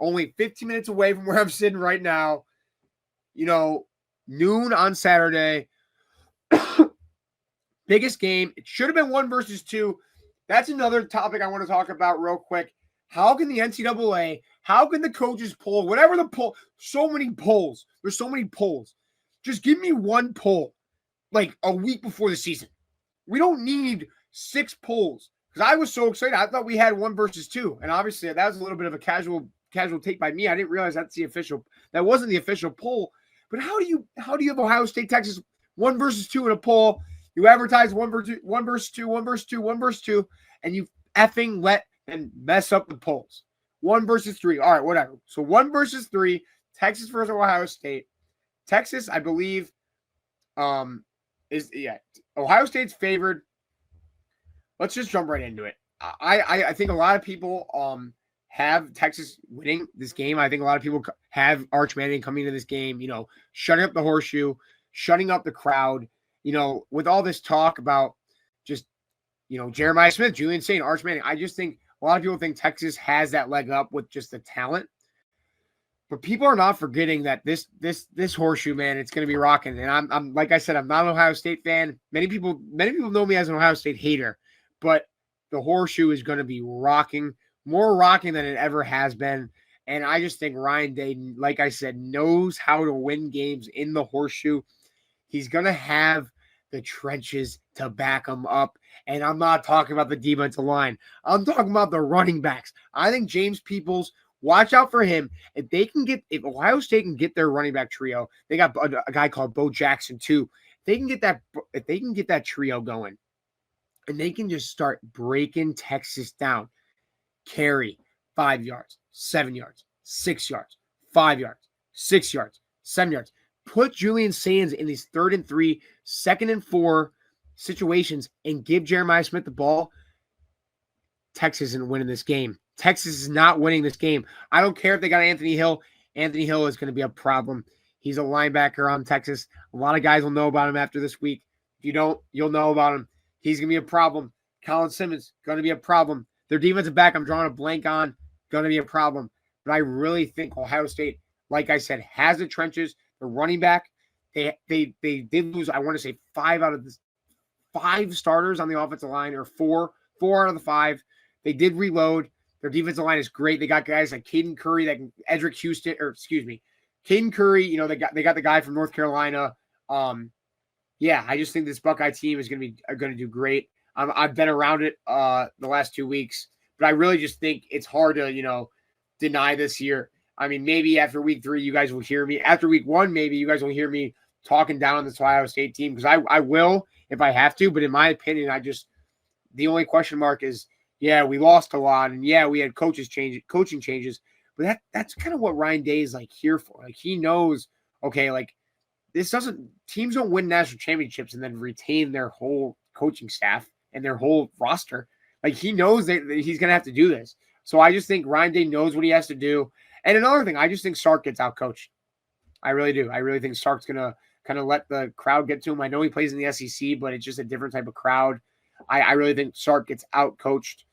[SPEAKER 1] Only 15 minutes away from where I'm sitting right now. Noon on Saturday. Biggest game. It should have been 1 versus 2. That's another topic I want to talk about real quick. How can the NCAA, how can the coaches poll, whatever the poll, so many polls. There's so many polls. Just give me one poll, like a week before the season. We don't need 6 polls. Because I was so excited. I thought we had 1 versus 2. And obviously that was a little bit of a casual take by me. I didn't realize that wasn't the official poll. But how do you have Ohio State, Texas 1 versus 2 in a poll? You advertise 1 versus 2, and you effing let and mess up the polls. 1 versus 3. All right, whatever. So 1 versus 3, Texas versus Ohio State. Texas, I believe, Ohio State's favored. Let's just jump right into it. I think a lot of people have Texas winning this game. I think a lot of people have Arch Manning coming into this game, shutting up the horseshoe, shutting up the crowd. with all this talk about just, Jeremiah Smith, Julian Saint, Arch Manning, I just think a lot of people think Texas has that leg up with just the talent. But people are not forgetting that this horseshoe, man, it's going to be rocking. And I'm like I said, I'm not an Ohio State fan. Many people know me as an Ohio State hater, but the horseshoe is going to be rocking, more rocking than it ever has been. And I just think Ryan Day, like I said, knows how to win games in the horseshoe. He's going to have the trenches to back him up. And I'm not talking about the defensive line. I'm talking about the running backs. I think James Peoples, watch out for him. If Ohio State can get their running back trio, they got a guy called Bo Jackson too. If they can get that trio going, and they can just start breaking Texas down. Carry 5 yards, 7 yards, 6 yards, 5 yards, 6 yards, 7 yards. Put Julian Sands in these 3rd and 3, 2nd and 4 situations and give Jeremiah Smith the ball. Texas isn't winning this game. Texas is not winning this game. I don't care if they got Anthony Hill. Anthony Hill is going to be a problem. He's a linebacker on Texas. A lot of guys will know about him after this week. If you don't, you'll know about him. He's going to be a problem. Colin Simmons, going to be a problem. Their defensive back, I'm drawing a blank on, going to be a problem. But I really think Ohio State, like I said, has the trenches. The running back, they did lose, I want to say, 5 out of the 5 starters on the offensive line, or 4 out of the 5. They did reload. Their defensive line is great. They got guys like Caden Curry, Caden Curry. They got the guy from North Carolina. I just think this Buckeye team is going to do great. I've been around it the last 2 weeks, but I really just think it's hard to deny this year. I mean, maybe after week 3, you guys will hear me. After week 1, maybe you guys will hear me talking down on this Ohio State team, because I will if I have to. But in my opinion, the only question mark is, we lost a lot, and we had coaching changes. But that's kind of what Ryan Day is here for. He knows, okay, teams don't win national championships and then retain their whole coaching staff and their whole roster. He knows that he's going to have to do this. So I just think Ryan Day knows what he has to do. And another thing, I just think Sark gets out-coached. I really do. I really think Sark's going to kind of let the crowd get to him. I know he plays in the SEC, but it's just a different type of crowd. I really think Sark gets out-coached.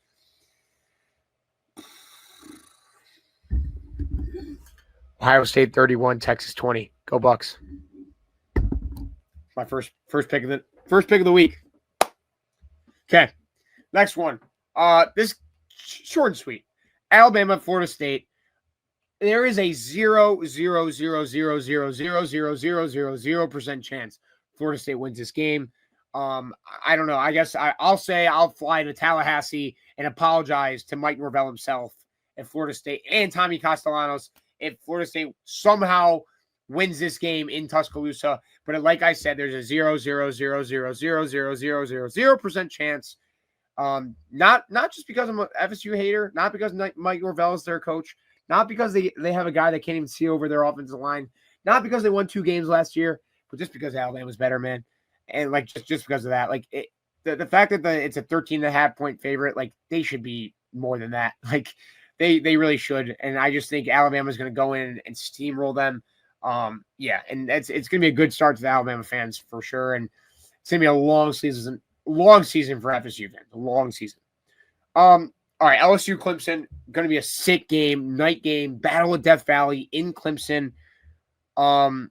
[SPEAKER 1] Ohio State 31, Texas 20. Go Bucks. My first pick of the week. Okay, next one. This short and sweet. Alabama, Florida State. There is a 0.000000000% chance Florida State wins this game. I don't know. I guess I'll say I'll fly to Tallahassee and apologize to Mike Norvell himself if Florida State and Tommy Castellanos if Florida State somehow wins this game in Tuscaloosa. But like I said, there's a 0.000000000% chance. Not just because I'm an FSU hater, not because Mike Norvell is their coach, not because they have a guy that can't even see over their offensive line, not because they won 2 games last year, but just because Alabama's better, man. And just because of that, the fact that it's a 13.5 point favorite, they should be more than that. They really should. And I just think Alabama's going to go in and steamroll them. And it's going to be a good start to the Alabama fans for sure. And it's going to be a long season for FSU fans, a long season. All right, LSU Clemson, going to be a sick game, night game, Battle of Death Valley in Clemson. I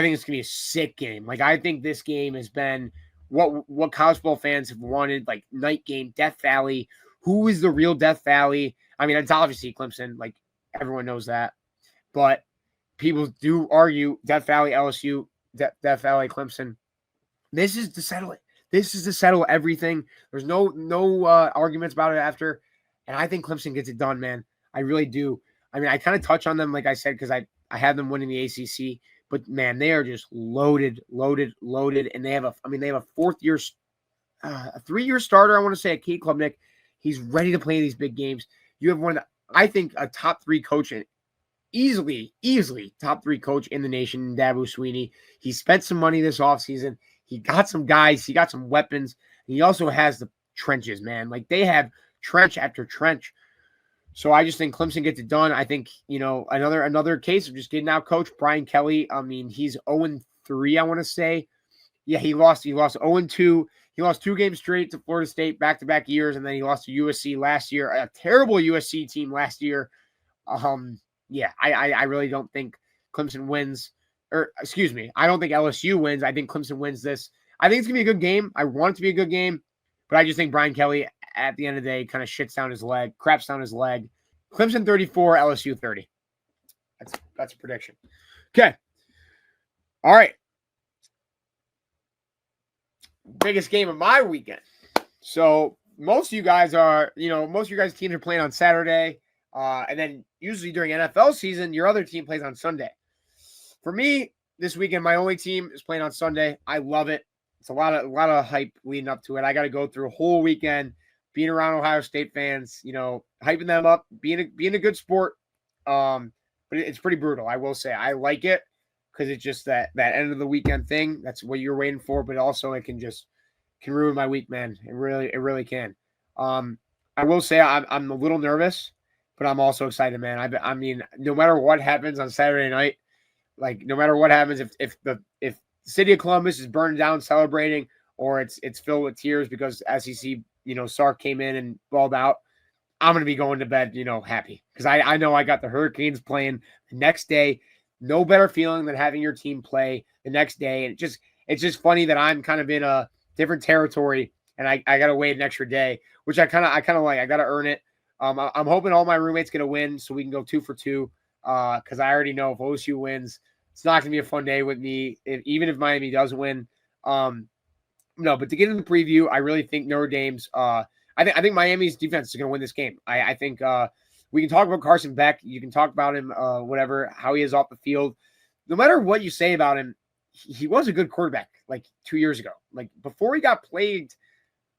[SPEAKER 1] think it's going to be a sick game. I think this game has been what college football fans have wanted, night game, Death Valley. Who is the real Death Valley? I mean, it's obviously Clemson. Everyone knows that. But people do argue Death Valley, LSU, Death Valley, Clemson. This is to settle it. This is to settle everything. There's no arguments about it after. And I think Clemson gets it done, man. I really do. I mean, I kind of touch on them, like I said, because I have them winning the ACC. But, man, they are just loaded. And they have a 4th-year, a 3-year starter, I want to say, at Kate Klubnik. He's ready to play these big games. You have one, I think, a top 3 coach, easily top 3 coach in the nation, Dabo Swinney. He spent some money this offseason. He got some guys. He got some weapons. He also has the trenches, man. They have trench after trench. So I just think Clemson gets it done. I think, another case of just getting out coach Brian Kelly. I mean, he's 0-3, I want to say, Yeah, he lost 0-2. He lost 2 games straight to Florida State back-to-back years, and then he lost to USC last year. A terrible USC team last year. Yeah, I really don't think Clemson wins. Or excuse me, I don't think LSU wins. I think Clemson wins this. I think it's gonna be a good game. I want it to be a good game, but I just think Brian Kelly at the end of the day kind of shits down his leg, craps down his leg. Clemson 34, LSU 30. That's a prediction. Okay. All right. Biggest game of my weekend. So most of you guys teams are playing on Saturday. And then usually during NFL season, your other team plays on Sunday. For me, this weekend, my only team is playing on Sunday. I love it. It's a lot of hype leading up to it. I got to go through a whole weekend being around Ohio State fans, hyping them up, being a good sport. But it's pretty brutal. I will say I like it because it's just that end of the weekend thing. That's what you're waiting for. But also it can ruin my week, man. It really can. I will say I'm a little nervous, but I'm also excited, man. I mean, no matter what happens on Saturday night, like no matter what happens, if the city of Columbus is burning down celebrating, or it's filled with tears because SEC, Sark came in and balled out, I'm gonna be going to bed, happy because I know I got the Hurricanes playing the next day. No better feeling than having your team play the next day, and it's just funny that I'm kind of in a different territory, and I got to wait an extra day, which I kind of like. I got to earn it. I'm hoping all my roommates going to win so we can go 2 for 2. Because I already know if OSU wins, it's not going to be a fun day with me. Even if Miami does win, no. But to get into the preview, I really think Notre Dame's. I think Miami's defense is going to win this game. I think we can talk about Carson Beck. You can talk about him, whatever, how he is off the field. No matter what you say about him, he was a good quarterback like 2 years ago. Like before he got plagued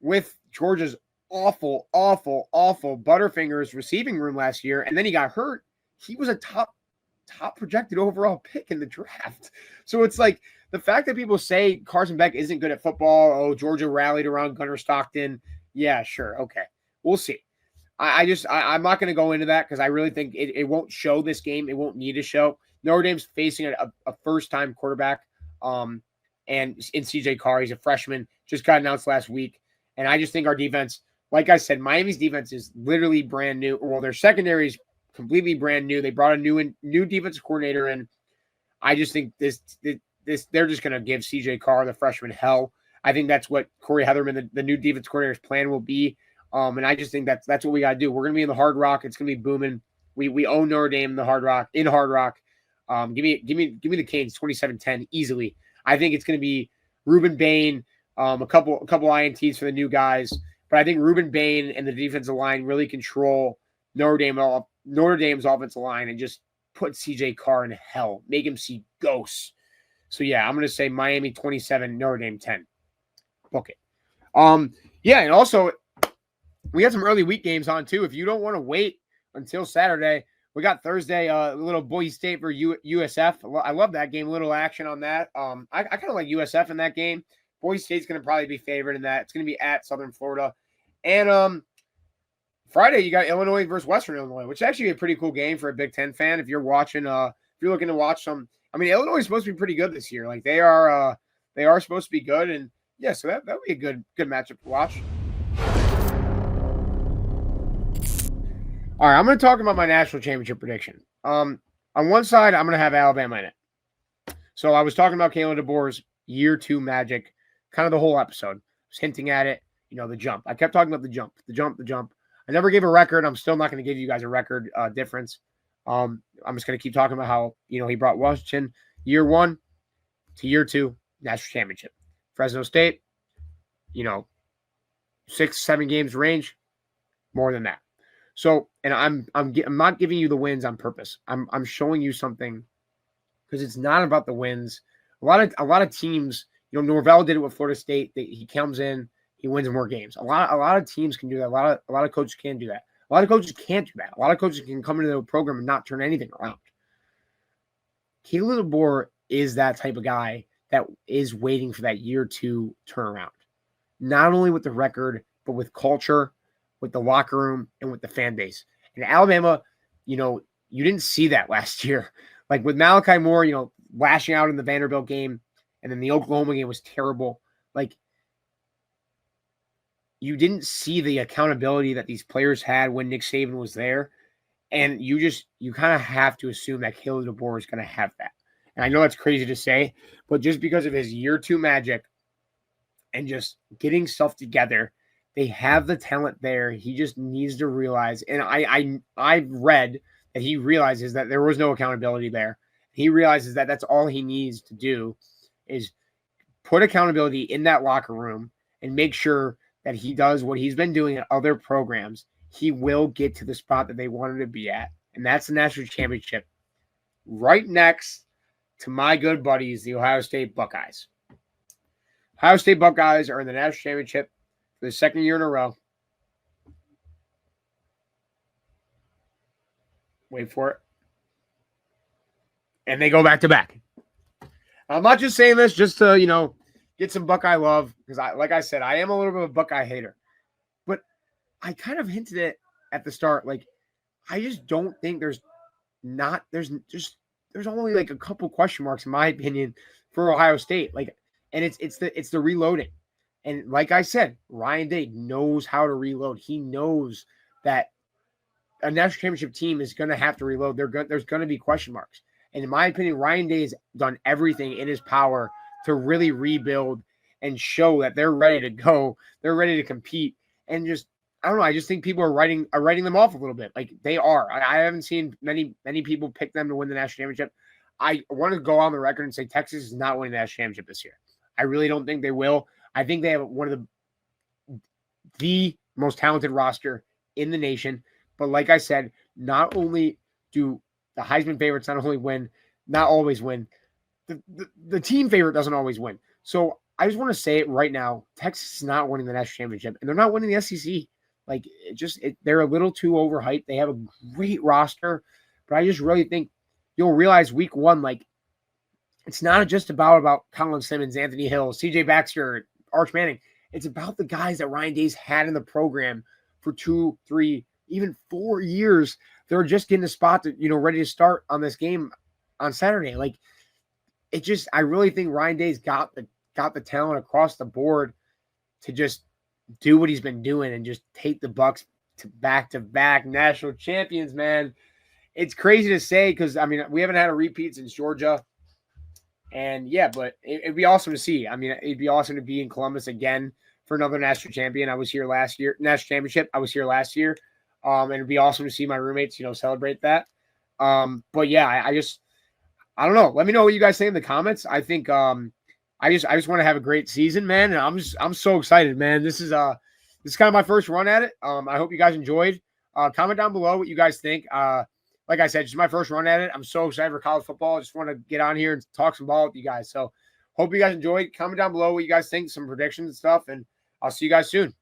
[SPEAKER 1] with Georgia's awful Butterfingers receiving room last year, and then he got hurt. He was a top projected overall pick in the draft. So it's like the fact that people say Carson Beck isn't good at football. Oh, Georgia rallied around Gunnar Stockton. Yeah, sure. Okay. We'll see. I'm not going to go into that because I really think it won't show this game. It won't need to show. Notre Dame's facing a first-time quarterback, and in CJ Carr. He's a freshman, just got announced last week. And I just think our defense, like I said, Miami's defense is literally brand new. Well, their secondary is completely brand new. They brought a new defensive coordinator in. I just think this they're just going to give CJ Carr, the freshman, hell. I think that's what Corey Heatherman, the new defense coordinator's plan will be. And I just think that's what we got to do. We're going to be in the Hard Rock. It's going to be booming. We own Notre Dame in the Hard Rock. Give me the Canes 27-10 easily. I think it's going to be Ruben Bain, a couple INTs for the new guys, but I think Ruben Bain and the defensive line really control Notre Dame's offensive line and just put CJ Carr in hell, make him see ghosts. So yeah, I'm going to say Miami 27, Notre Dame 10. Book it. Yeah, and also we got some early week games on too. If you don't want to wait until Saturday, we got Thursday, a little Boise State for USF. I love that game. A little action on that. I kind of like USF in that game. Boise State's going to probably be favored in that. It's going to be at Southern Florida. And Friday, you got Illinois versus Western Illinois, which is actually a pretty cool game for a Big Ten fan. If you're watching, if you're looking to watch some, I mean, Illinois is supposed to be pretty good this year. Like they are supposed to be good. And yeah, so that would be a good matchup to watch. All right, I'm going to talk about my national championship prediction. On one side, I'm going to have Alabama in it. So I was talking about Kalen DeBoer's year 2 magic, kind of the whole episode. I was hinting at it, the jump. I kept talking about the jump. I never gave a record. I'm still not going to give you guys a record difference. I'm just going to keep talking about how, he brought Washington year 1 to year 2 national championship. Fresno State, 6-7 games range, more than that. So, and I'm not giving you the wins on purpose. I'm showing you something because it's not about the wins. A lot of teams, Norvell did it with Florida State. He comes in, he wins more games. A lot of teams can do that. A lot of coaches can do that. A lot of coaches can't do that. A lot of coaches can come into the program and not turn anything around. Kalen DeBoer is that type of guy that is waiting for that year 2 turnaround. Not only with the record, but with culture, with the locker room, and with the fan base. And Alabama, you didn't see that last year. Like with Malachi Moore, lashing out in the Vanderbilt game, And then the Oklahoma game was terrible. Like, you didn't see the accountability that these players had when Nick Saban was there. And you kind of have to assume that Caleb DeBoer is going to have that. And I know that's crazy to say, but just because of his year 2 magic and just getting stuff together, they have the talent there. He just needs to realize, and I've read that he realizes that there was no accountability there. He realizes that that's all he needs to do is put accountability in that locker room and make sure that he does what he's been doing at other programs. He will get to the spot that they wanted to be at, and that's the national championship. Right next to my good buddies, the Ohio State Buckeyes. Ohio State Buckeyes are in the national championship for the second year in a row. Wait for it. And they go back to back. I'm not just saying this just to, get some Buckeye love, because like I said, I am a little bit of a Buckeye hater. But I kind of hinted it at the start. Like, I just don't think there's only like a couple question marks, in my opinion, for Ohio State. Like, and it's the reloading. And like I said, Ryan Day knows how to reload. He knows that a national championship team is going to have to reload. There's going to be question marks. And in my opinion, Ryan Day has done everything in his power to really rebuild and show that they're ready to go. They're ready to compete. And just, I don't know, I just think people are writing them off a little bit. Like, they are. I haven't seen many people pick them to win the national championship. I want to go on the record and say Texas is not winning the national championship this year. I really don't think they will. I think they have one of the most talented roster in the nation. But like I said, not only do the Heisman favorites not always win, the team favorite doesn't always win. So I just want to say it right now. Texas is not winning the national championship, and they're not winning the SEC. Like, they're a little too overhyped. They have a great roster, but I just really think you'll realize week 1, like, it's not just about Colin Simmons, Anthony Hill, CJ Baxter, Arch Manning. It's about the guys that Ryan Day's had in the program for 2, 3, even 4 years. They're just getting a spot to, ready to start on this game on Saturday. Like, I really think Ryan Day's got the talent across the board to just do what he's been doing and just take the Bucks to back-to-back national champions, man. It's crazy to say because, I mean, we haven't had a repeat since Georgia. And, yeah, but it'd be awesome to see. I mean, it'd be awesome to be in Columbus again for another national champion. I was here last year. National championship. I was here last year. And it'd be awesome to see my roommates, celebrate that. But, yeah, I don't know. Let me know what you guys say in the comments. I think I just want to have a great season, man. And I'm so excited, man. This is kind of my first run at it. I hope you guys enjoyed. Comment down below what you guys think. Like I said, just my first run at it. I'm so excited for college football. I just want to get on here and talk some ball with you guys. So hope you guys enjoyed. Comment down below what you guys think, some predictions and stuff, and I'll see you guys soon.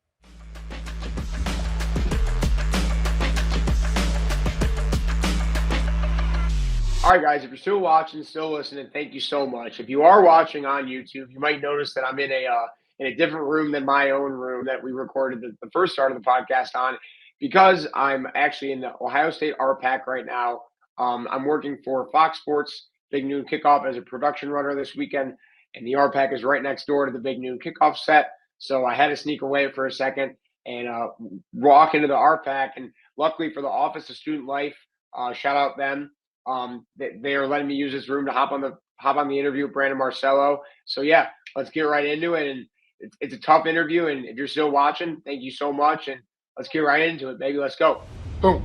[SPEAKER 1] All right, guys, if you're still watching, still listening, thank you so much. If you are watching on YouTube, you might notice that I'm in a different room than my own room that we recorded the first start of the podcast on, because I'm actually in the Ohio State RPAC right now. I'm working for Fox Sports Big Noon Kickoff as a production runner this weekend, and the RPAC is right next door to the Big Noon Kickoff set. So I had to sneak away for a second and walk into the RPAC. And luckily for the Office of Student Life, shout out them. They are letting me use this room to hop on the interview with Brandon Marcelo. So yeah, let's get right into it. And it's a tough interview. And if you're still watching, thank you so much. And let's get right into it, baby. Let's go. Boom.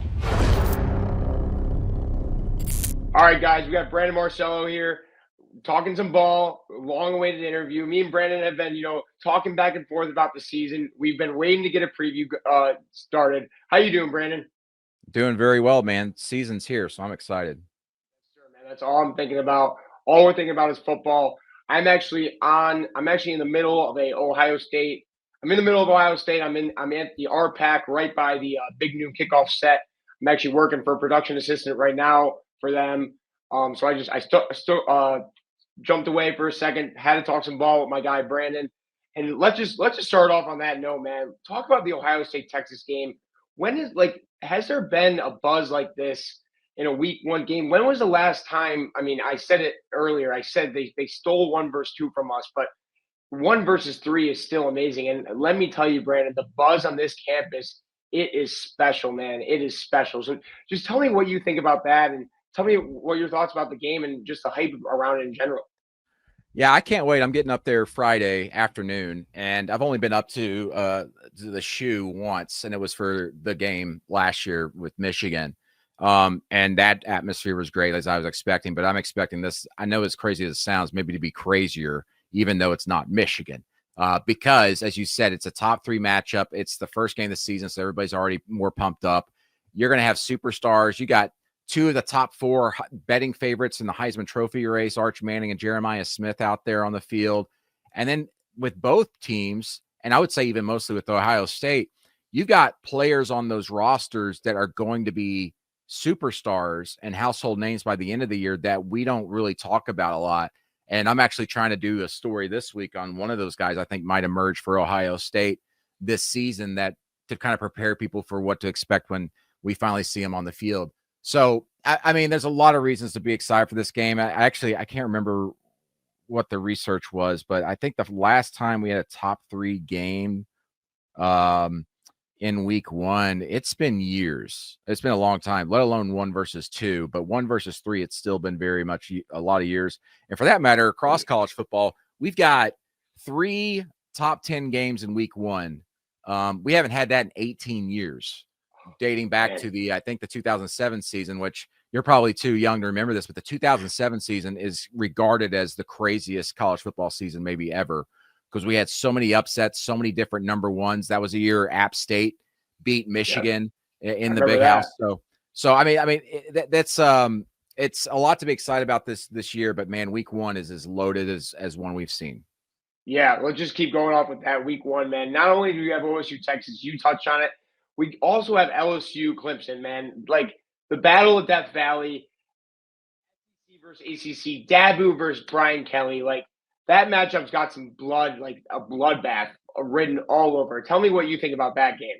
[SPEAKER 1] All right, guys, we got Brandon Marcelo here talking some ball, long-awaited interview. Me and Brandon have been, talking back and forth about the season. We've been waiting to get a preview started. How you doing, Brandon?
[SPEAKER 2] Doing very well, man. Season's here, so I'm excited.
[SPEAKER 1] Sure, man. That's all I'm thinking about. All we're thinking about is football. I'm actually in the middle of Ohio State. I'm in the middle of Ohio State. I'm at the RPAC right by the Big Noon Kickoff set. I'm actually working for a production assistant right now for them. So I still jumped away for a second, had to talk some ball with my guy Brandon. And let's just start off on that note, man. Talk about the Ohio State Texas game. Has there been a buzz like this
[SPEAKER 3] in a week one game. When was the last time? I mean, I said it earlier. I said they stole 1 versus 2 from us, but 1 versus 3 is still amazing. And let me tell you, Brandon, the buzz on this campus, it is special, man. It is special. So just tell me what you think about that, and tell me what your thoughts about the game and just the hype around it in general.
[SPEAKER 2] Yeah, I can't wait. I'm getting up there Friday afternoon, and I've only been up to the shoe once, and it was for the game last year with Michigan. And that atmosphere was great as I was expecting, but I'm expecting this. I know as crazy as it sounds, maybe to be crazier, even though it's not Michigan. Because as you said, it's a top 3 matchup. It's the first game of the season, so everybody's already more pumped up. You're going to have superstars. You got 2 of the top 4 betting favorites in the Heisman Trophy race, Arch Manning and Jeremiah Smith out there on the field. And then with both teams, and I would say even mostly with Ohio State, you've got players on those rosters that are going to be superstars and household names by the end of the year that we don't really talk about a lot. And I'm actually trying to do a story this week on one of those guys I think might emerge for Ohio State this season, that to kind of prepare people for what to expect when we finally see him on the field. So, I mean, there's a lot of reasons to be excited for this game. I can't remember what the research was, but I think the last time we had a top 3 game in week 1, it's been years. It's been a long time, let alone 1 versus 2, but 1 versus 3, it's still been very much a lot of years. And for that matter, across college football, we've got 3 top 10 games in week 1. We haven't had that in 18 years. Dating back to I think the 2007 season, which you're probably too young to remember this, but the 2007 season is regarded as the craziest college football season maybe ever, because we had so many upsets, so many different number ones. That was a year App State beat Michigan in the big house. So I mean, that's it's a lot to be excited about this year, but man, week 1 is as loaded as one we've seen.
[SPEAKER 3] Yeah, let's just keep going off with that week 1, man. Not only do we have OSU Texas, you touched on it. We also have LSU Clemson, man. Like the battle of Death Valley, SEC versus ACC, Dabu versus Brian Kelly. Like that matchup's got some blood, like a bloodbath written all over. Tell me what you think about that game.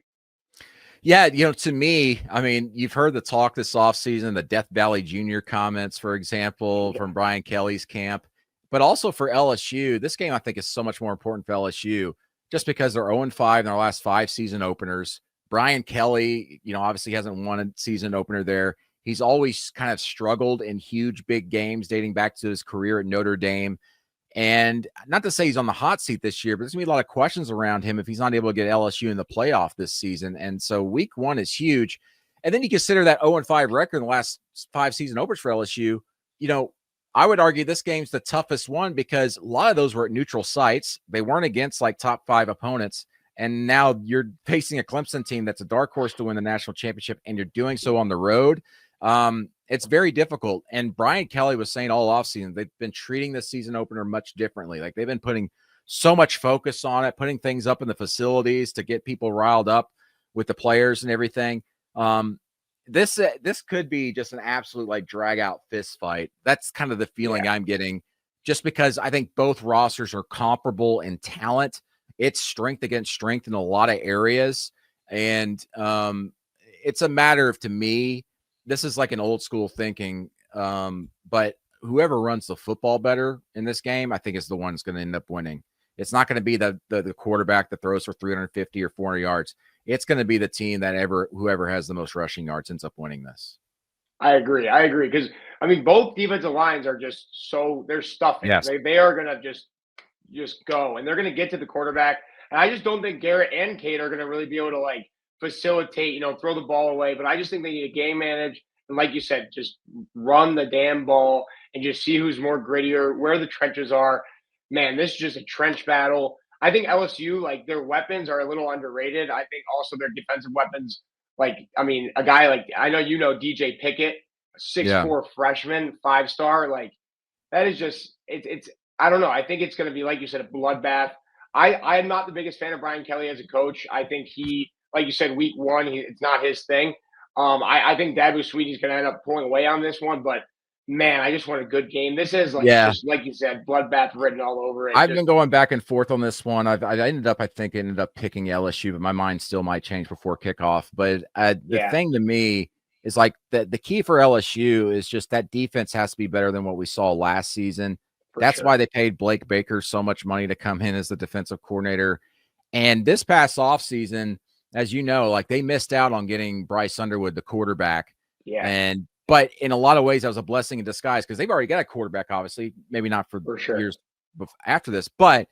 [SPEAKER 2] Yeah, to me, I mean, you've heard the talk this offseason, the Death Valley Junior comments, for example, from Brian Kelly's camp, but also for LSU. This game, I think, is so much more important for LSU just because they're 0-5 in their last 5 season openers. Brian Kelly, obviously hasn't won a season opener there. He's always kind of struggled in huge, big games dating back to his career at Notre Dame. And not to say he's on the hot seat this year, but there's going to be a lot of questions around him if he's not able to get LSU in the playoff this season. And so week 1 is huge. And then you consider that 0-5 record in the last 5 season openers for LSU. I would argue this game's the toughest one because a lot of those were at neutral sites. They weren't against like top 5 opponents. And now you're facing a Clemson team that's a dark horse to win the national championship, and you're doing so on the road. It's very difficult. And Brian Kelly was saying all offseason, they've been treating the season opener much differently. Like they've been putting so much focus on it, putting things up in the facilities to get people riled up with the players and everything. This could be just an absolute like drag out fist fight. That's kind of the feeling I'm getting, just because I think both rosters are comparable in talent. It's strength against strength in a lot of areas. And it's a matter of, to me, this is like an old school thinking. But whoever runs the football better in this game, I think is the one that's going to end up winning. It's not going to be the quarterback that throws for 350 or 400 yards. It's going to be the team that whoever has the most rushing yards ends up winning this.
[SPEAKER 3] I agree. Because, I mean, both defensive lines are just they're stuffing.
[SPEAKER 2] Yes.
[SPEAKER 3] They are going to just go, and they're going to get to the quarterback. And I just don't think Garrett and Kate are going to really be able to like facilitate, throw the ball away. But I just think they need to game manage. And like you said, just run the damn ball and just see who's more grittier, where the trenches are. Man, this is just a trench battle. I think LSU, like their weapons are a little underrated. I think also their defensive weapons, like, I mean, a guy like, I know DJ Pickett, 6'4" freshman, 5-star, like that is just, it's I don't know. I think it's going to be, like you said, a bloodbath. I am not the biggest fan of Brian Kelly as a coach. I think he, like you said, week 1, it's not his thing. I think Dabu Sweety's going to end up pulling away on this one, but man, I just want a good game. This is just like you said, bloodbath written all over it.
[SPEAKER 2] I've been going back and forth on this one. I ended up picking LSU, but my mind still might change before kickoff. But the thing to me is like the key for LSU is just that defense has to be better than what we saw last season. That's why they paid Blake Baker so much money to come in as the defensive coordinator. And this past offseason, as you know, like they missed out on getting Bryce Underwood, the quarterback.
[SPEAKER 3] Yeah.
[SPEAKER 2] But in a lot of ways, that was a blessing in disguise because they've already got a quarterback, obviously, maybe not for years after this, but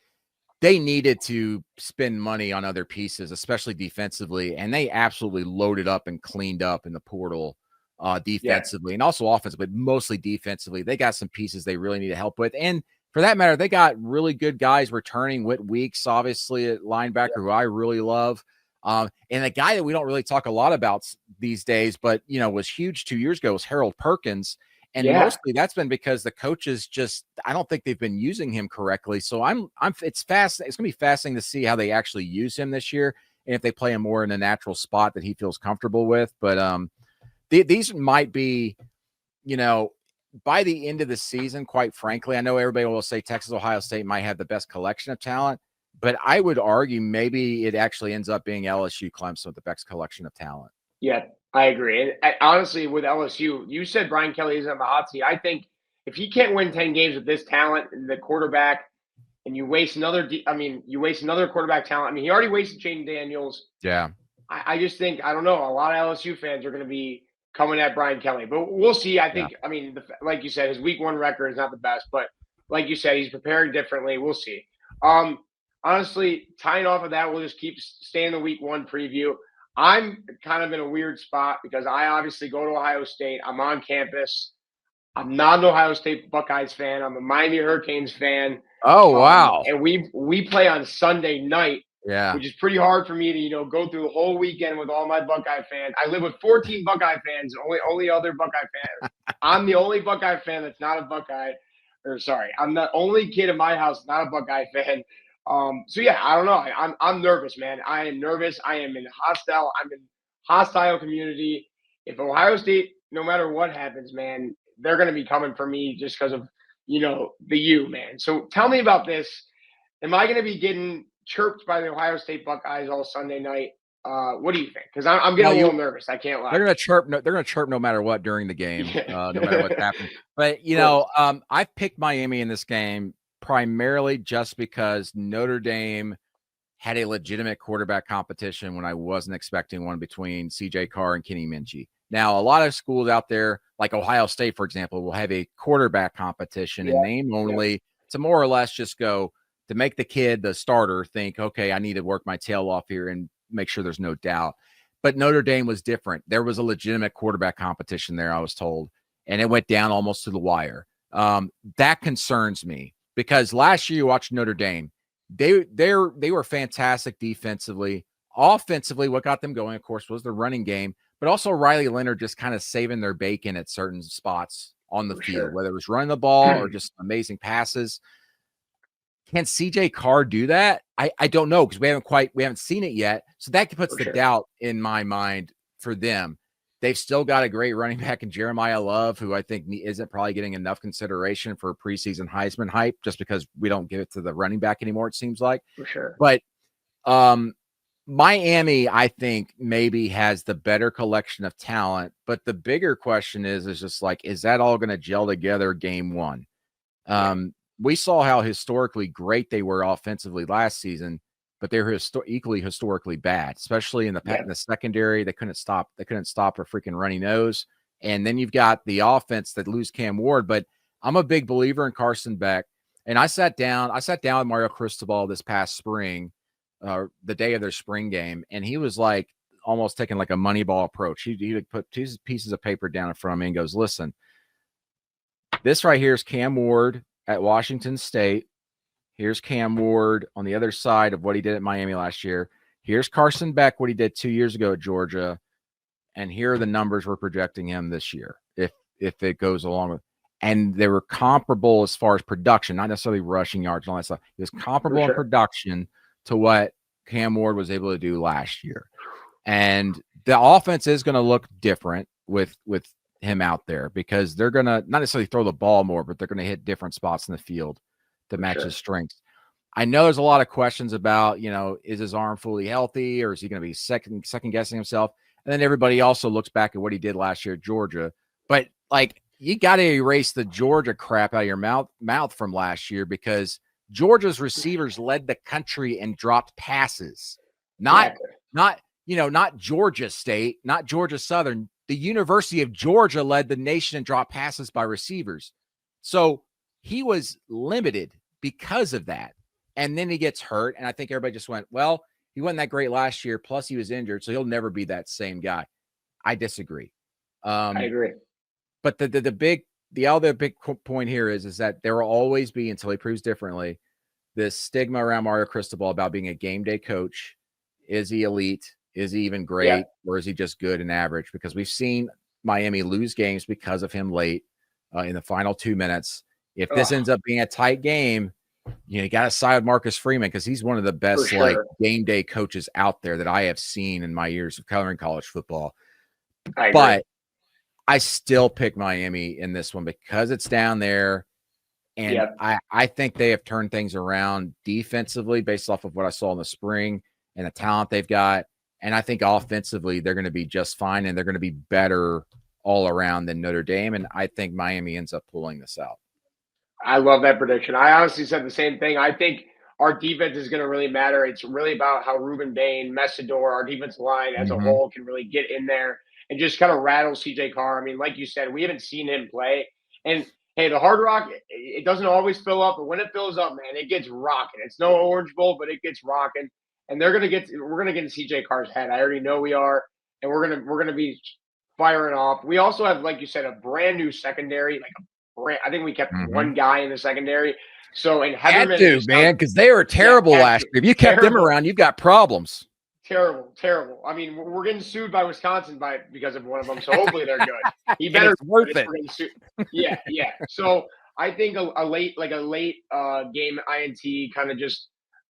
[SPEAKER 2] they needed to spend money on other pieces, especially defensively. And they absolutely loaded up and cleaned up in the portal defensively and also offensively, but mostly defensively. They got some pieces they really need to help with. And for that matter, they got really good guys returning. Whit Weeks, obviously, at linebacker, who I really love. And a guy that we don't really talk a lot about these days, but, you know, was huge 2 years ago was Harold Perkins. And mostly that's been because the coaches I don't think they've been using him correctly. So it's going to be fascinating to see how they actually use him this year and if they play him more in a natural spot that he feels comfortable with. But these might be, you know, by the end of the season, quite frankly, I know everybody will say Texas, Ohio State might have the best collection of talent, but I would argue maybe it actually ends up being LSU Clemson with the best collection of talent.
[SPEAKER 3] Yeah, I agree. And honestly, with LSU, you said Brian Kelly isn't on the hot seat. I think if he can't win 10 games with this talent and the quarterback, and you waste another quarterback talent. I mean, he already wasted Jaden Daniels.
[SPEAKER 2] Yeah.
[SPEAKER 3] I just think, I don't know, a lot of LSU fans are going to be coming at Brian Kelly, but we'll see. I think, I mean, like you said, his week 1 record is not the best, but like you said, he's preparing differently. We'll see. Honestly, tying off of that, we'll just keep staying in the week 1 preview. I'm kind of in a weird spot because I obviously go to Ohio State. I'm on campus. I'm not an Ohio State Buckeyes fan. I'm a Miami Hurricanes fan.
[SPEAKER 2] Oh, wow.
[SPEAKER 3] And we play on Sunday night, which is pretty hard for me to, you know, go through the whole weekend with all my Buckeye fans. I live with 14 Buckeye fans, only other Buckeye fans. I'm the only Buckeye fan that's not a Buckeye. I'm the only kid in my house not a Buckeye fan. So yeah, I don't know. I'm nervous, man. I am nervous. I'm in hostile community. If Ohio State, no matter what happens, man, they're going to be coming for me just because of, you know, the U, man. So tell me about this. Am I going to be getting chirped by the Ohio State Buckeyes all Sunday night? What do you think? Because I'm getting a little nervous. I can't lie.
[SPEAKER 2] They're going to chirp. They're going to chirp no matter what during the game, no matter what's happening. But you know, I picked Miami in this game primarily just because Notre Dame had a legitimate quarterback competition when I wasn't expecting one between CJ Carr and Kenny Minchie. Now, a lot of schools out there, like Ohio State, for example, will have a quarterback competition and name only to more or less just go to make the kid, the starter, think, okay, I need to work my tail off here and make sure there's no doubt. But Notre Dame was different. There was a legitimate quarterback competition there, I was told, and it went down almost to the wire. That concerns me because last year you watched Notre Dame. They were fantastic defensively. Offensively, what got them going, of course, was the running game, but also Riley Leonard just kind of saving their bacon at certain spots on the field, whether it was running the ball or just amazing passes. Can CJ Carr do that? I don't know because we haven't seen it yet. So that puts the doubt in my mind for them. They've still got a great running back in Jeremiah Love, who I think isn't probably getting enough consideration for preseason Heisman hype just because we don't give it to the running back anymore, it seems like.
[SPEAKER 3] For sure.
[SPEAKER 2] But Miami, I think, maybe has the better collection of talent. But the bigger question is just like, is that all going to gel together game 1? We saw how historically great they were offensively last season, but they were equally historically bad, especially in the secondary. They couldn't stop a freaking runny nose. And then you've got the offense that lose Cam Ward. But I'm a big believer in Carson Beck. And I sat down with Mario Cristobal this past spring, the day of their spring game, and he was like almost taking like a Moneyball approach. He would put 2 pieces of paper down in front of me and goes, listen, this right here is Cam Ward at Washington State. Here's Cam Ward on the other side of what he did at Miami last year. Here's Carson Beck, what he did 2 years ago at Georgia. And here are the numbers we're projecting him this year, if it goes along with. And they were comparable as far as production, not necessarily rushing yards and all that stuff. It was comparable in production to what Cam Ward was able to do last year. And the offense is going to look different with him out there because they're going to not necessarily throw the ball more, but they're going to hit different spots in the field to match his strengths. I know there's a lot of questions about, you know, is his arm fully healthy or is he going to be second guessing himself? And then everybody also looks back at what he did last year at Georgia. But like, you got to erase the Georgia crap out of your mouth from last year, because Georgia's receivers led the country in dropped passes. Not Georgia State, not Georgia Southern. The University of Georgia led the nation in drop passes by receivers. So he was limited because of that. And then he gets hurt. And I think everybody just went, well, he wasn't that great last year. Plus he was injured. So he'll never be that same guy. I disagree.
[SPEAKER 3] I agree.
[SPEAKER 2] But the other big point here is that there will always be, until he proves differently, this stigma around Mario Cristobal about being a game day coach. Is he elite? Is he even great? Yeah. Or is he just good and average? Because we've seen Miami lose games because of him late in the final 2 minutes. If this ends up being a tight game, you got to side with Marcus Freeman, because he's one of the best game day coaches out there that I have seen in my years of covering college football. But I still pick Miami in this one because it's down there. And I think they have turned things around defensively based off of what I saw in the spring and the talent they've got. And I think offensively, they're going to be just fine, and they're going to be better all around than Notre Dame. And I think Miami ends up pulling this out.
[SPEAKER 3] I love that prediction. I honestly said the same thing. I think our defense is going to really matter. It's really about how Ruben Bain, Messidor, our defensive line as a whole can really get in there and just kind of rattle CJ Carr. I mean, like you said, we haven't seen him play. And hey, the Hard Rock, it doesn't always fill up, but when it fills up, man, it gets rocking. It's no Orange Bowl, but it gets rocking. And we're gonna get in CJ Carr's head. I already know we are, and we're gonna be firing off. We also have, like you said, a brand new secondary. I think we kept one guy in the secondary. So and Heatherman,
[SPEAKER 2] man, because they were terrible last year. If you kept them around, you've got problems.
[SPEAKER 3] Terrible. I mean, we're getting sued by Wisconsin because of one of them. So hopefully they're good. He better
[SPEAKER 2] worth it.
[SPEAKER 3] Yeah. So I think a late game INT kind of just.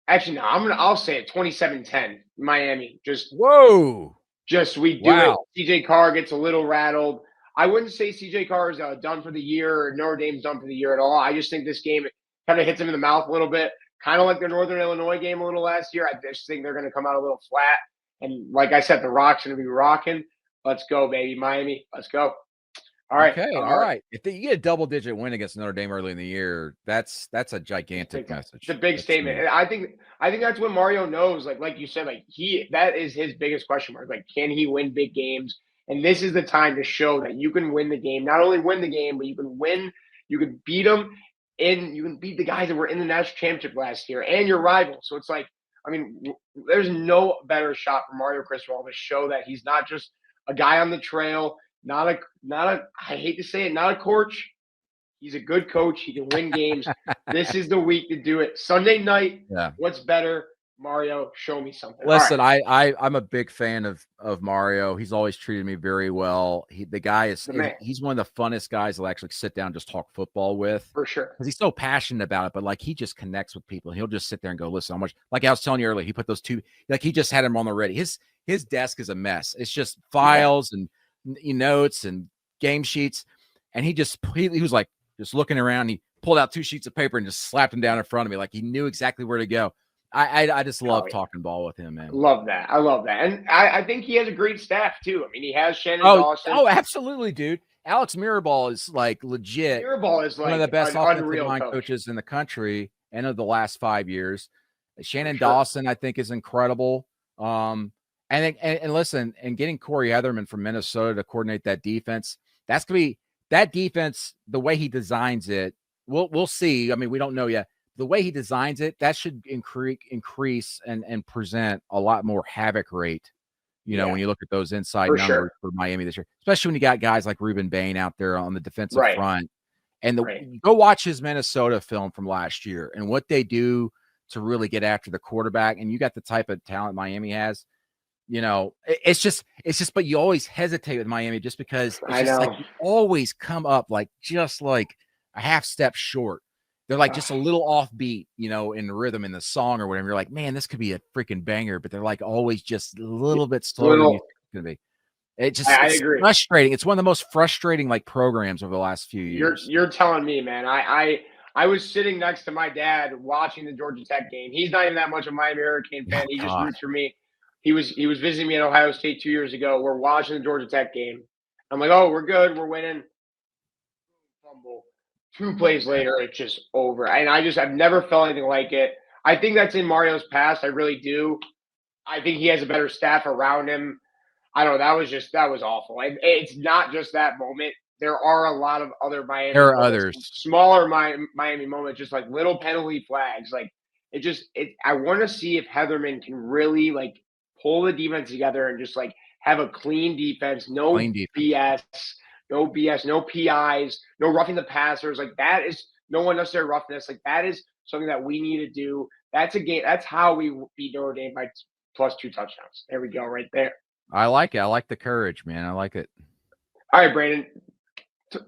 [SPEAKER 3] Actually, no, I'll say it. 27-10, Miami. We do it. CJ Carr gets a little rattled. I wouldn't say CJ Carr is done for the year or Notre Dame's done for the year at all. I just think this game kind of hits him in the mouth a little bit, kind of like the Northern Illinois game a little last year. I just think they're going to come out a little flat. And like I said, the Rock's going to be rocking. Let's go, baby. Miami, let's go. All right.
[SPEAKER 2] Okay. All right. If you get a double-digit win against Notre Dame early in the year, that's a gigantic message.
[SPEAKER 3] It's a big statement. And I think that's what Mario knows. Like you said, that is his biggest question mark. Like, can he win big games? And this is the time to show that you can win the game. Not only win the game, but you can win. You can beat them, and you can beat the guys that were in the national championship last year and your rivals. So it's like, I mean, there's no better shot for Mario Cristobal to show that he's not just a guy on the trail. Not a. I hate to say it, not a coach. He's a good coach. He can win games. This is the week to do it. Sunday night. Yeah. What's better, Mario? Show me something.
[SPEAKER 2] Listen, I'm a big fan of Mario. He's always treated me very well. The guy he's one of the funnest guys I'll actually sit down and just talk football with.
[SPEAKER 3] For sure.
[SPEAKER 2] Because he's so passionate about it, but he just connects with people. He'll just sit there and go, listen, how much, like I was telling you earlier, he put those two, he just had him on the ready. His desk is a mess. It's just files and notes and game sheets. And he was like just looking around. He pulled out 2 sheets of paper and just slapped them down in front of me. Like he knew exactly where to go. I just love talking ball with him, man.
[SPEAKER 3] Love that. I love that. And I think he has a great staff too. I mean, he has Shannon Dawson.
[SPEAKER 2] Oh, absolutely, dude. Alex Mirabal is legit.
[SPEAKER 3] Mirabal is
[SPEAKER 2] one of the best offensive line coaches in the country and of the last 5 years. Shannon Dawson, I think, is incredible. And listen, and getting Corey Heatherman from Minnesota to coordinate that defense, that's going to be that defense, the way he designs it. We'll see. I mean, we don't know yet. The way he designs it, that should increase and present a lot more havoc rate, when you look at those inside numbers for Miami this year, especially when you got guys like Ruben Bain out there on the defensive front. And go watch his Minnesota film from last year and what they do to really get after the quarterback. And you got the type of talent Miami has. It's just, but you always hesitate with Miami just because it's just like you always come up just a half step short. They're just a little offbeat, in the rhythm in the song or whatever. You're like, man, this could be a freaking banger, but they're always just a little bit slower than it's going to be. It's frustrating. It's one of the most frustrating programs over the last few years.
[SPEAKER 3] You're telling me, man. I was sitting next to my dad watching the Georgia Tech game. He's not even that much a Miami Hurricane fan. He just roots for me. he was visiting me at Ohio State 2 years ago. We're watching the Georgia Tech game. I'm like, oh, we're good, we're winning. Fumble. 2 plays later, it's just over. And I've never felt anything like it. I think that's in Mario's past. I really do. I think he has a better staff around him. I don't know. That was awful. And it's not just that moment. There are a lot of other Miami
[SPEAKER 2] There are
[SPEAKER 3] moments,
[SPEAKER 2] others.
[SPEAKER 3] smaller Miami moments, just like little penalty flags. Like I want to see if Heatherman can really like pull the defense together and just like have a clean defense, no
[SPEAKER 2] Clean defense.
[SPEAKER 3] BS, no PIs, no roughing the passers. Like that is no unnecessary roughness. Like that is something that we need to do. That's a game. That's how we beat Notre Dame by plus 2 touchdowns. There we go, right there.
[SPEAKER 2] I like it. I like the courage, man. I like it.
[SPEAKER 3] All right, Brandon.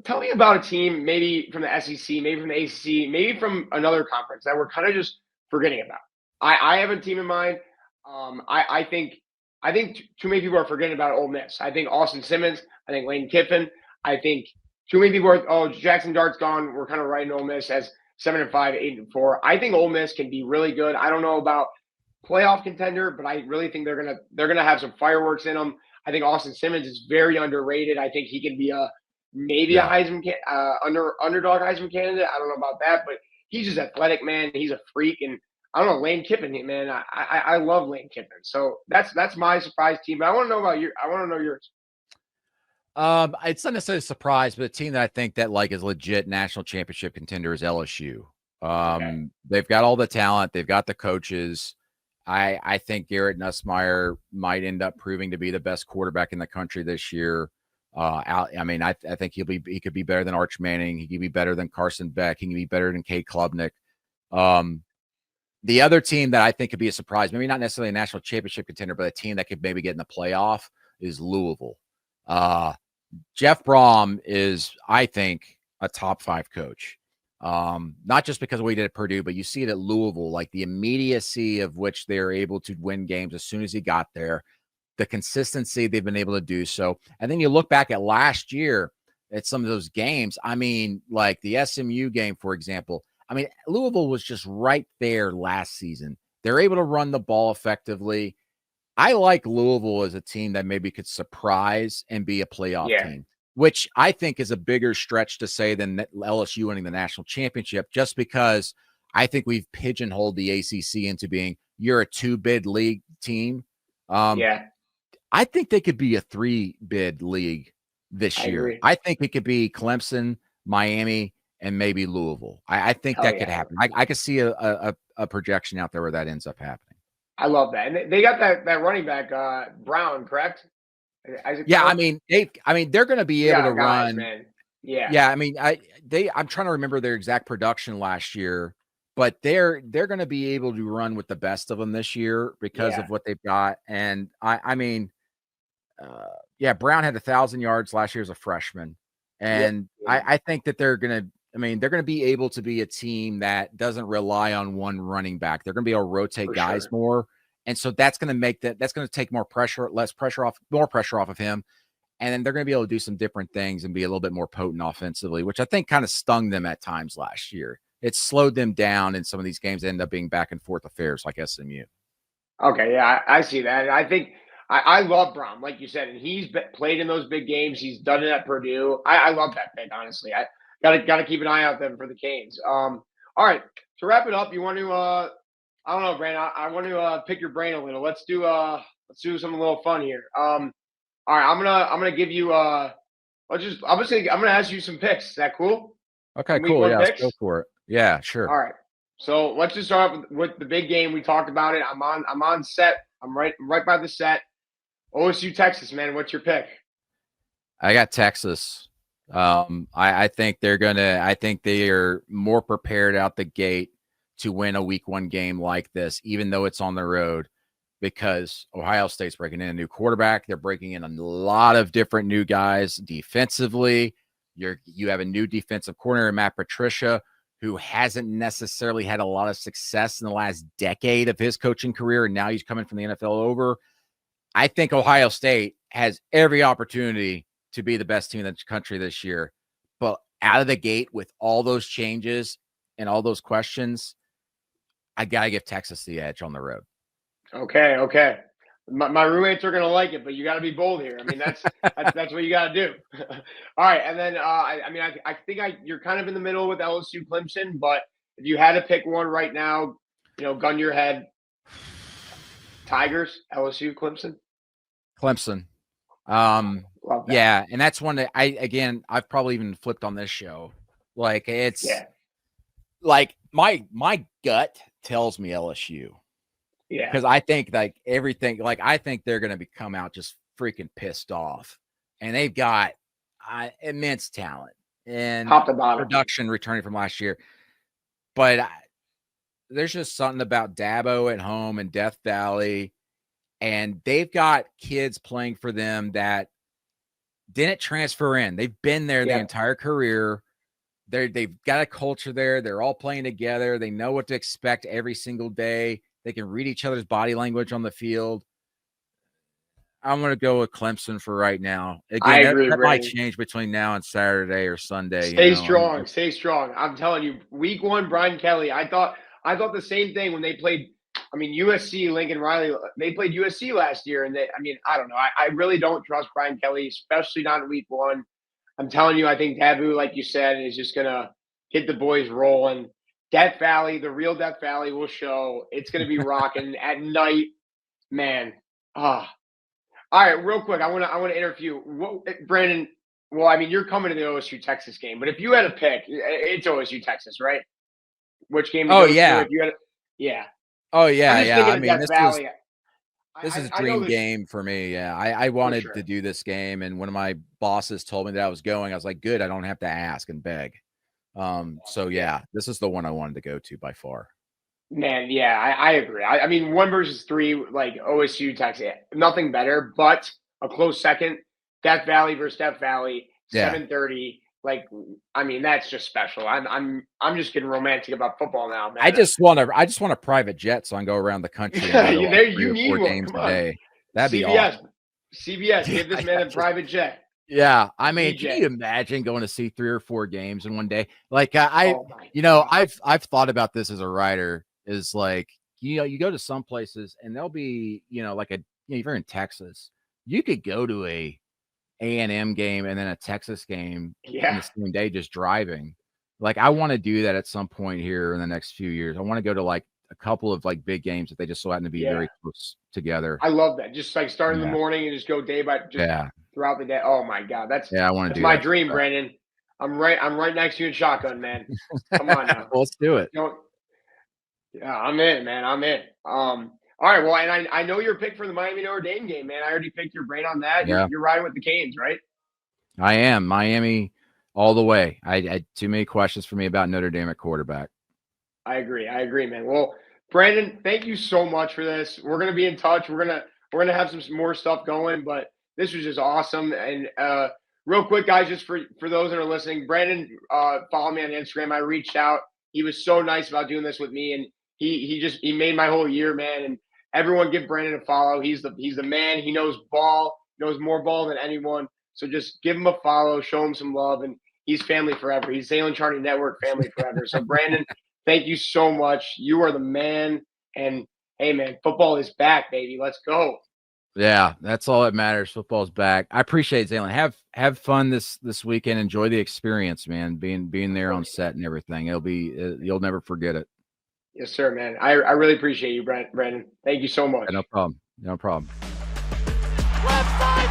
[SPEAKER 3] Tell me about a team, maybe from the SEC, maybe from the ACC, maybe from another conference that we're kind of just forgetting about. I have a team in mind. I think too many people are forgetting about Ole Miss. I think Austin Simmons. I think Lane Kiffin. I think too many people are. Jackson Dart's gone. We're kind of writing Ole Miss as 7-5, 8-4. I think Ole Miss can be really good. I don't know about playoff contender, but I really think they're gonna have some fireworks in them. I think Austin Simmons is very underrated. I think he can be maybe a Heisman underdog Heisman candidate. I don't know about that, but he's just athletic, man. He's a freak, and I don't know Lane Kiffin, man. I love Lane Kiffin. So that's my surprise team. But I want to know about your. I want to know yours.
[SPEAKER 2] It's not necessarily a surprise, but a team that I think that like is legit national championship contender is LSU.
[SPEAKER 3] Okay.
[SPEAKER 2] They've got all the talent, they've got the coaches. I think Garrett Nussmeier might end up proving to be the best quarterback in the country this year. I think he could be better than Arch Manning. He could be better than Carson Beck. He can be better than Cade Klubnik. The other team that I think could be a surprise, maybe not necessarily a national championship contender, but a team that could maybe get in the playoff is Louisville. Jeff Brom is, I think, a top 5 coach. Not just because of what he did at Purdue, but you see it at Louisville, like the immediacy of which they're able to win games as soon as he got there, the consistency they've been able to do so. And then you look back at last year at some of those games. I mean, like the SMU game, for example. I mean, Louisville was just right there last season. They're able to run the ball effectively. I like Louisville as a team that maybe could surprise and be a playoff team, which I think is a bigger stretch to say than LSU winning the national championship, just because I think we've pigeonholed the ACC into being you're a 2-bid league team. I think they could be a 3-bid league this year.
[SPEAKER 3] Agree.
[SPEAKER 2] I think it could be Clemson, Miami, and maybe Louisville. I think that could happen. I could see a projection out there where that ends up happening.
[SPEAKER 3] I love that. And they got that running back, Brown, correct?
[SPEAKER 2] Isaac Brown? They're going to be able to run.
[SPEAKER 3] Man.
[SPEAKER 2] I'm trying to remember their exact production last year, but they're going to be able to run with the best of them this year because of what they've got. And Brown had 1,000 yards last year as a freshman. And I think that they're going to be able to be a team that doesn't rely on one running back. They're going to be able to rotate guys more. And so that's going to take more pressure off of him. And then they're going to be able to do some different things and be a little bit more potent offensively, which I think kind of stung them at times last year. It slowed them down in some of these games that end up being back and forth affairs like SMU.
[SPEAKER 3] Okay. Yeah, I see that. I think I love Brown, like you said, and he's played in those big games. He's done it at Purdue. I love that pick, honestly. I got to keep an eye out then for the Canes. All right, to wrap it up, you want to I don't know, Brandon. I want to pick your brain a little. Let's do something a little fun here. All right, I'm gonna give you I'm gonna ask you some picks. Is that cool?
[SPEAKER 2] Okay, cool. Yeah, let's go for it. Yeah, sure.
[SPEAKER 3] All right. So let's just start off with the big game. We talked about it. I'm on set. I'm right by the set. OSU Texas, man. What's your pick?
[SPEAKER 2] I got Texas. I think they are more prepared out the gate to win a week 1 game like this, even though it's on the road, because Ohio State's breaking in a new quarterback. They're breaking in a lot of different new guys defensively. You have a new defensive coordinator, Matt Patricia, who hasn't necessarily had a lot of success in the last decade of his coaching career, and now he's coming from the NFL over. I think Ohio State has every opportunity to be the best team in the country this year. But out of the gate with all those changes and all those questions, I got to give Texas the edge on the road.
[SPEAKER 3] Okay. My roommates are gonna like it, but you got to be bold here. I mean, that's what you got to do. All right, and then I think you're kind of in the middle with LSU Clemson, but if you had to pick one right now, gun to your head, Tigers, LSU, Clemson.
[SPEAKER 2] Clemson.
[SPEAKER 3] Love that.
[SPEAKER 2] Yeah, and that's one that I've probably even flipped on this show. Like it's like my gut tells me LSU.
[SPEAKER 3] Yeah.
[SPEAKER 2] Because I think like everything, like I think they're going to come out just freaking pissed off, and they've got immense talent and
[SPEAKER 3] top to bottom
[SPEAKER 2] production returning from last year. But there's just something about Dabo at home and Death Valley, and they've got kids playing for them that didn't transfer in. They've been there the entire career. They've got a culture there. They're all playing together. They know what to expect every single day. They can read each other's body language on the field. I'm going to go with Clemson for right now. Again,
[SPEAKER 3] I agree,
[SPEAKER 2] that might change between now and Saturday or Sunday.
[SPEAKER 3] Stay strong. Stay strong. I'm telling you, week 1, Brian Kelly, I thought the same thing when they played. I mean, USC, Lincoln Riley, they played USC last year. And I don't know. I really don't trust Brian Kelly, especially not in week 1. I'm telling you, I think Dabu, like you said, is just going to get the boys rolling. Death Valley, the real Death Valley will show. It's going to be rocking at night, man. All right, real quick, I want to interview Brandon. Well, I mean, you're coming to the OSU Texas game, but if you had to pick, it's OSU Texas, right? Which game? To
[SPEAKER 2] oh
[SPEAKER 3] go
[SPEAKER 2] yeah,
[SPEAKER 3] to if you had yeah.
[SPEAKER 2] Oh yeah. I mean,
[SPEAKER 3] this
[SPEAKER 2] is a dream game for me. Yeah, I wanted to do this game, and when my bosses told me that I was going, I was like, good, I don't have to ask and beg. So yeah, this is the one I wanted to go to by far.
[SPEAKER 3] Man, yeah, I agree. I mean, 1 versus 3, like OSU, Texas, nothing better, but a close second. Death Valley versus Death Valley, 7:30. Like, I mean, that's just special. I'm just getting romantic about football now, man.
[SPEAKER 2] I just want a private jet so I can go around the country and go to
[SPEAKER 3] you need
[SPEAKER 2] 4
[SPEAKER 3] one.
[SPEAKER 2] games
[SPEAKER 3] Come
[SPEAKER 2] a day. That'd be
[SPEAKER 3] CBS,
[SPEAKER 2] awesome.
[SPEAKER 3] CBS, give this man a private jet.
[SPEAKER 2] Yeah, I mean, can you imagine going to see 3 or 4 games in one day? Like I've thought about this as a writer. Is like, you go to some places and there'll be, like if you're in Texas, you could go to a A&M game and then a Texas game in the same day, just driving. Like, I want to do that at some point here in the next few years. I want to go to like a couple of like big games that they just so happen to be very close together.
[SPEAKER 3] I love that. Just like start in the morning and just go day by throughout the day. Oh my God, I want to do my dream, Brandon. I'm right next to you in shotgun, man. Come on now.
[SPEAKER 2] Well, let's do it.
[SPEAKER 3] Yeah, I'm in, man. I'm in. All right. Well, and I know your pick for the Miami Notre Dame game, man. I already picked your brain on that.
[SPEAKER 2] Yeah.
[SPEAKER 3] You're riding with the Canes, right?
[SPEAKER 2] I am. Miami all the way. I had too many questions for me about Notre Dame at quarterback.
[SPEAKER 3] I agree, man. Well, Brandon, thank you so much for this. We're gonna be in touch. We're gonna have some more stuff going, but this was just awesome. And real quick, guys, just for those that are listening, Brandon followed me on Instagram. I reached out. He was so nice about doing this with me, and he made my whole year, man. And everyone give Brandon a follow. He's the man. He knows ball, knows more ball than anyone. So just give him a follow, show him some love, and he's family forever. He's Zalen Charney Network family forever. So Brandon, thank you so much. You are the man. And hey, man, football is back, baby. Let's go.
[SPEAKER 2] Yeah, that's all that matters. Football's back. I appreciate it, Zalen. Have fun this weekend. Enjoy the experience, man. Being there on set and everything. You'll never forget it.
[SPEAKER 3] Yes, sir, man. I really appreciate you, Brandon. Thank you so much.
[SPEAKER 2] No problem. No problem.
[SPEAKER 4] Left side.